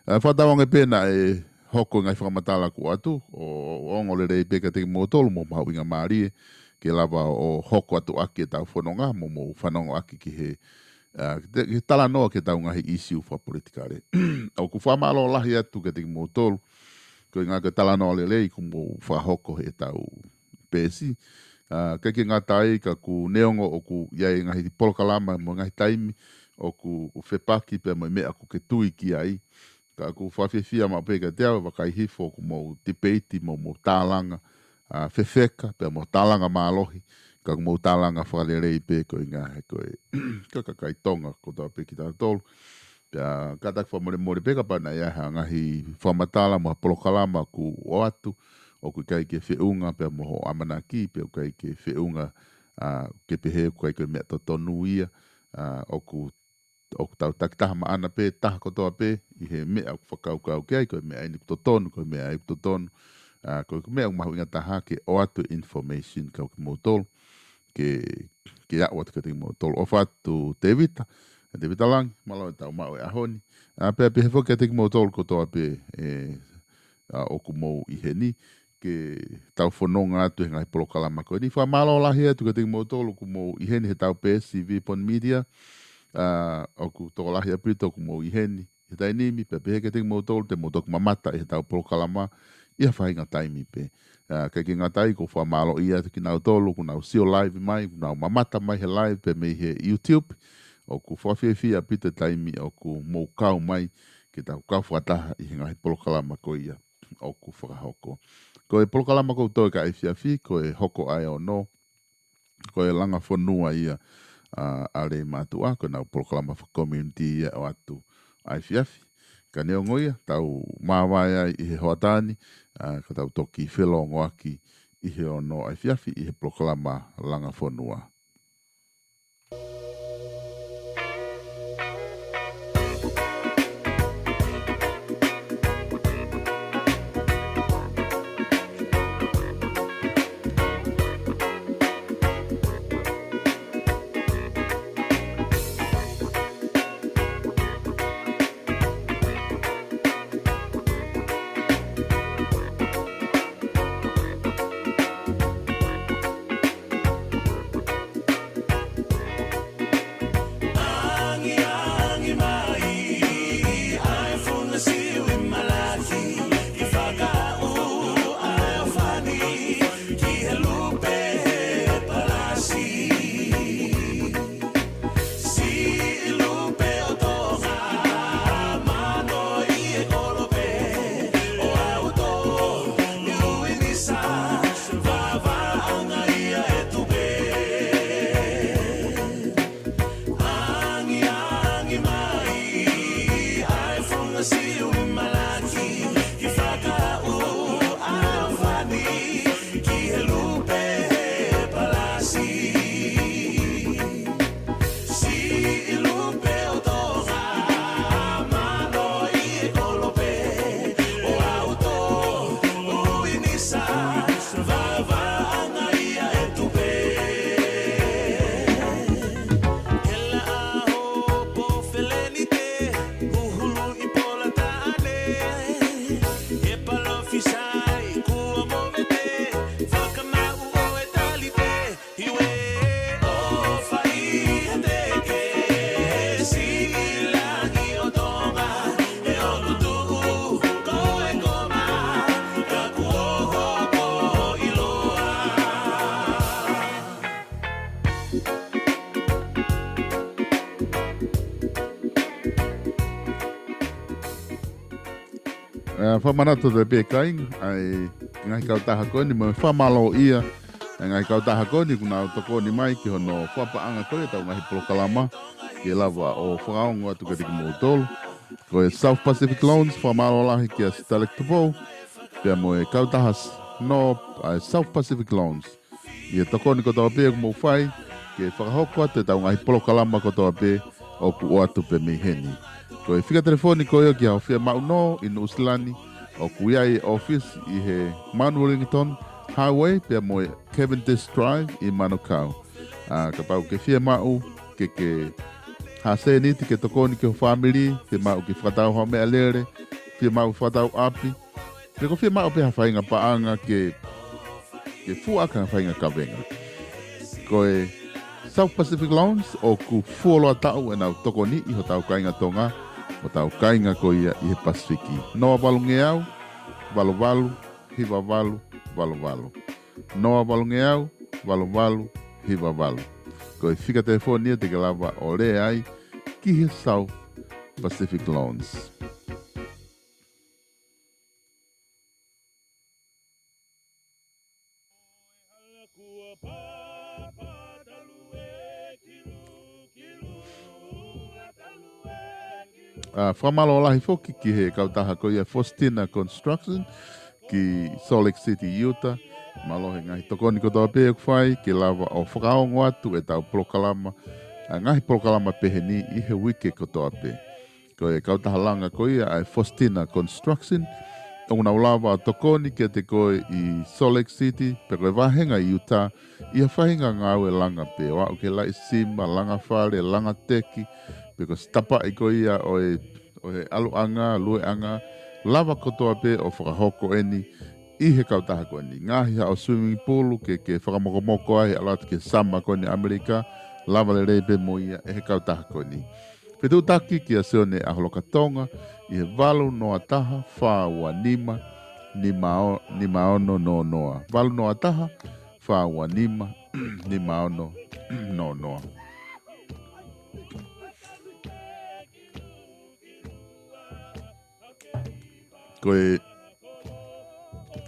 Whatawang e pena e hoko ngai whakamatala ku atu o ongole rei peka te mo tolu mo mauinga maari ke lava o hoko atu aki e tau whanonga mo whanonga aki ki he tala noa ke tau ngahi isi uwha politikare. Au ku whamalo lahi atu ke te mo tolu ko ngā ke tala noa lelei ku mo whahoko he tau pesi. Kai ke ngā tai ka ku neongo o ku iai ngahi polokalama mo ngahi taimi o ku whepaki pe mo mea ku ke tui ki ai. ka ku whawhiwhia ma peka te au wakai hifo ku mo debate mo tālanga whewheka pe mo tālanga mālohi ka ku mo tālanga whalerei pe ko inga he koe kakakai tonga ko tā pe ki tā tolu pia katak whamore peka pana ia ha ngahi whamatala mo polokalama ku o atu o ku kai ke whiunga pe mo ho amanaki pe o kai ke whiunga ke pehe ku kai ke mea totonu ia o ku tau takitaha maana pe taha kotoa pe i he mea ku whakaukau ke ai koe mea ini kutotonu koe mea ai kutotonu koe mea umahu inga taha ke o atu information kau ki motolo ke au atu kati motolo o whatu te vita lang malo e tau mau e ahoni pe he whoki ati ki motolo kotoa pe o ku mou i he ni ke tau whanonga atu he ngai polokalama koe ni whamalo lahi atu kati ki motolo ku mou i he ni he tau PSCV pon media o ku tokolahi apito ku mo iheni he tai nimi pe pe ke te mo tol te mo tok mamata e tau polokalama ia whainga taimi pe ke ki ngatai ko wha malo ia te ki nau tolu ku nau sio live mai ku nau mamata mai he live pe me he YouTube o ku whawhiawhi apito taimi o ku mo kau mai ke tau kau whataha i hinga he polokalama ko ia o ku whakahoko ko e polokalama ko toi ka e whiawhi ko e hoko ai o no ko e langa whanua ia ale matua ko na proklama for community o atu ai fiafi ka ne ngoia tau mawai i he hoatani ka tau toki felongo aki i he ono ai fiafi i he proklama langa fonua whamanato te pēkai, ai ngai kau taha koni, mo whamalo ia, ngai kau taha koni, kuna o toko ni mai, ki hono whapaanga koe, tau ngahi polokalama, ki lava o whakaongo atu ka tiki mo tolu. Ko e South Pacific Loans, whamalo lahi ki a Stalek Tupo, pia mo e kau tahas no South Pacific Loans. I e toko ni ko tau pē mo whai, ki e whakahoko atu, tau ngahi polokalama ko tau pē, o ku o atu pe miheni. Ko e whika telefoni ko eo ki hau whia mau no in Usilani o ku iai office i he Mount Wellington Highway pia mo e Cavendish Drive i Manukau. Ka pau ke whia mau ke hase niti ke tokoni ke family, whia mau ke whakatau hau mea lere, whia mau whakatau api. Pe ko whia mau pe hawhainga paanga ke fuaka hawhainga ka venga. Ko e South Pacific Loans o ku fuoloa tau e nau toko ni i ho tau kainga tonga o tau kainga ko ia i he Pasifiki. Noa valunge au, valu valu, hiva valu, valu valu. Noa valunge au, valu valu, hiva valu. Ko e whika telefonia te ke lava o le ai ki he South Pacific Loans. whamalo lahi foki ki he kautaha ko ia Faustina Construction ki Salt Lake City, Utah. Malohe ngahi tokoni ko toa pēku whai ki lava o whakaongo atu e tau prokalama. Ngahi prokalama peheni i he wike ko toa pē. Ko e kautaha langa ko ia ai Faustina Construction. Una ulava tokoni ke te koe i Salt Lake City, pe koe wahenga i Utah, ia whahinga ngau e langa pe, wa o ke lai sima, langa whare, langa teki, pe koe stapa i koe ia o e aluanga, lueanga, lava kotoa pe o whakahoko eni, i he kautaha koe ni. Ngahi ha o swimming pool, ke whakamokomoko ai, alata ke sama koe ni Amerika, lava le reipe mo ia, e he kautaha koe ni. Petu taki ki a seo ne aholoka tonga, i he walu noa taha, whaua nima, nima ono no noa. Walu noa taha, whaua nima, nima ono no noa. Koe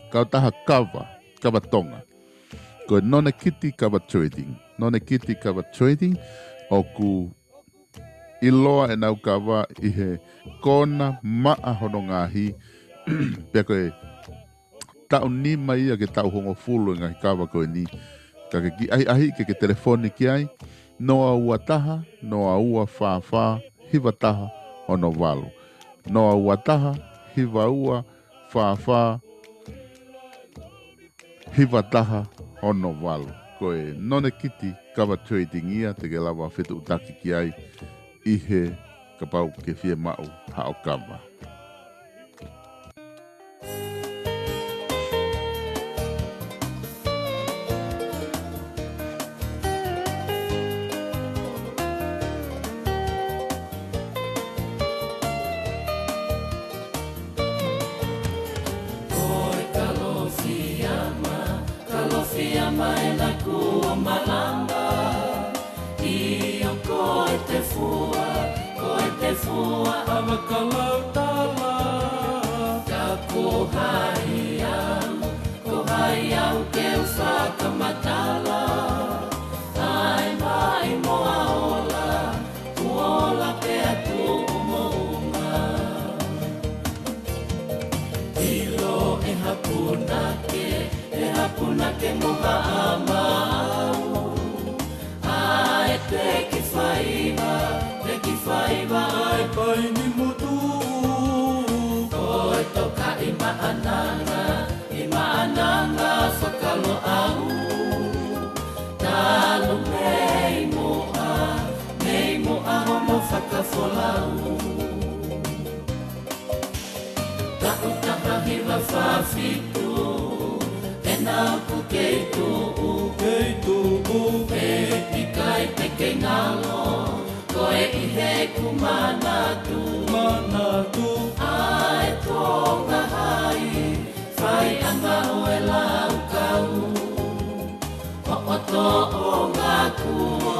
kautaha kawa tonga. Koe none kiti kawa trading. None kiti kawa trading, oku iloa e nau kawa i he kona maa hono ngahi pia koe tau nima ia ke tau hongo fulu e ngahi kawa koe ni ka ke ki ahi ke telefoni ki ai noa ua taha, noa ua wha hiva taha ono walu. Noa ua taha, hiva ua wha hiva taha ono walu. Koe none kiti kawa trading ia te ke lawa whetu utaki ki ai i he kapau ke fie mau hao kama. Kalofiama e na kua malamba i o koe te fua awa kalau tala ka kohai au ke whakamatala ai mai moa ola kuola pe atu umounga ilo e hapuna ke moha amau ai te kifaiva ai pai ni mutu koe toka i maananga whakalo au talu mei moa hono whakafolau tau taha hiva whawhitu e nāpu keitu e tikai te ke ngalo koe i he kumanatu ai tonga hai whai anga oe lau kau o oto o ngā kuo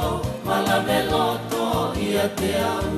malame loto ia te au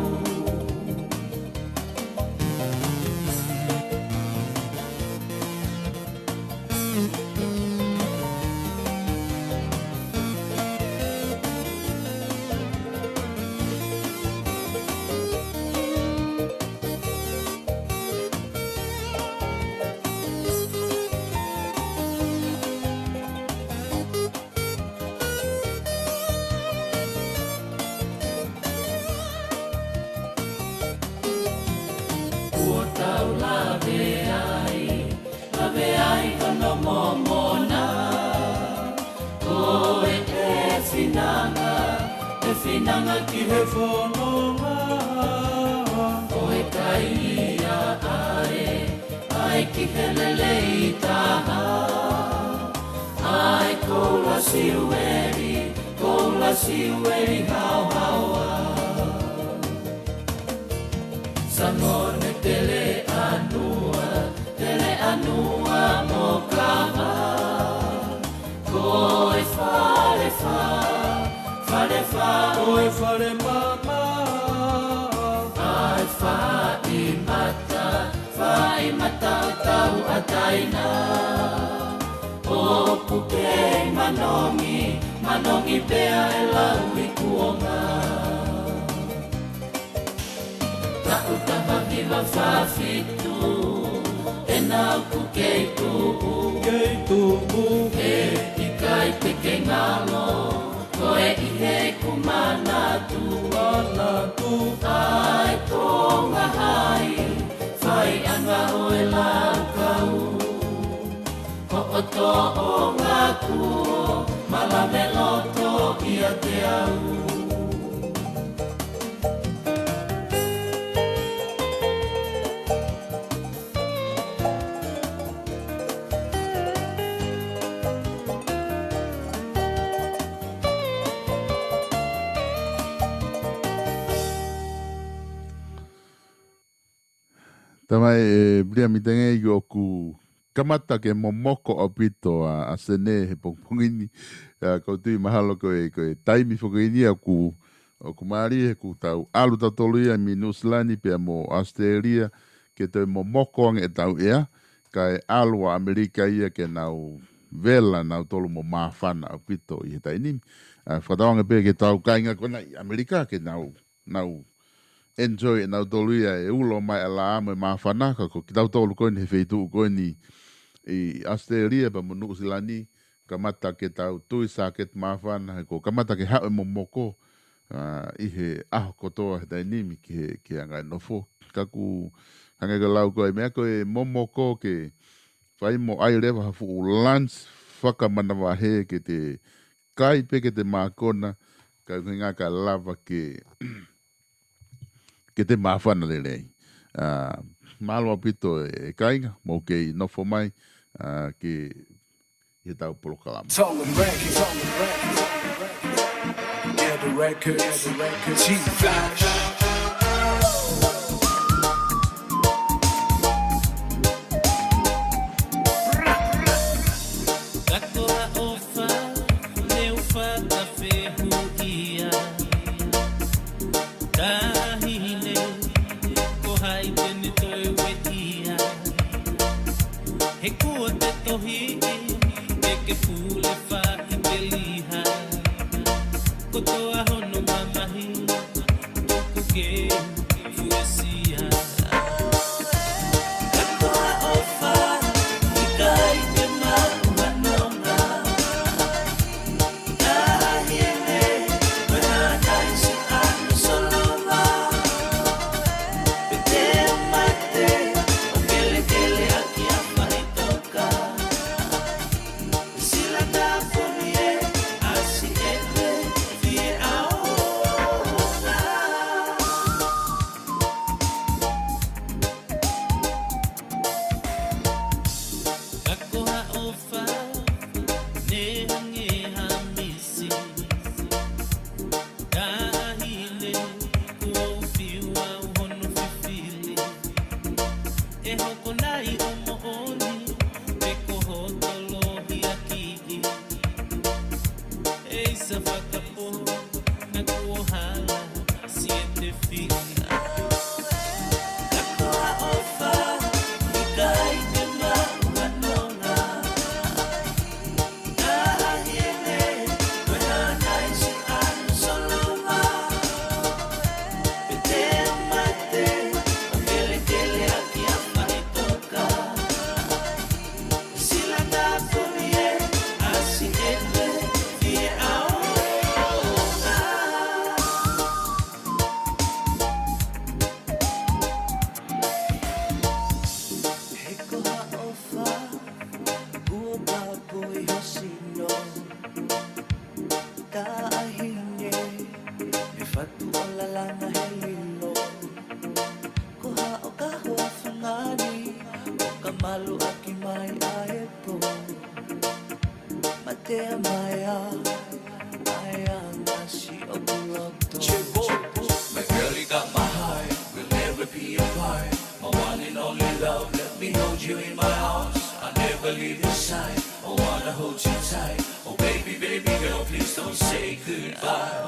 lave ai hono momona koe e finanga ki he whanonga koe kai ia ai ki he lele i taha ai koula siueri hau haua Sangone tele anua mo kama koe fare koe fare mama ai fai mata o tau ataina o pukei manongi pea e lau i kuonga Tau taha wa whawhitu e nau ku kei tupu e tikai peke ngalo koe i he kumanatu ai tonga hai whai anga oe lau kau ko o to o ngā kuo malame loto ia te au Tamai bria mitenge i oku kamata ke momoko o pito a sene he pongpongini ko tui mahalo ko taimi fokoini aku o kumari he ku tau alu tatolu ia mi Nuslani pe mo Australia ke te momoko ang e tau ea kai alu a Amerika ia ke nau vela nau tolu mo mafana o pito i he tainimi whakatawanga pe ke tau kainga kona i Amerika ke nau enjoy nau tolu ia e ulo mai ala amo e mawhanaka ko ki tau tolu koini he wheitu koini i Australia pa mo Nusilani kamata ke tau tui saket mawhana ko kamata ke hao e momoko i he aho kotoa he tainimi ki angai nofo kaku hangai ka lau koe mea koe momoko ke whai mo ai rewa hafu u lunch whakamanawa he ke te kai pe ke te mākona ka ngā ka lava ke te mawhana le rei. Malo apito e kainga, mo ke nofo mai, ke he tau polokalama. Song and records, yeah, the records, G-Flash. Hold you tight. Oh baby, baby girl, please don't say goodbye.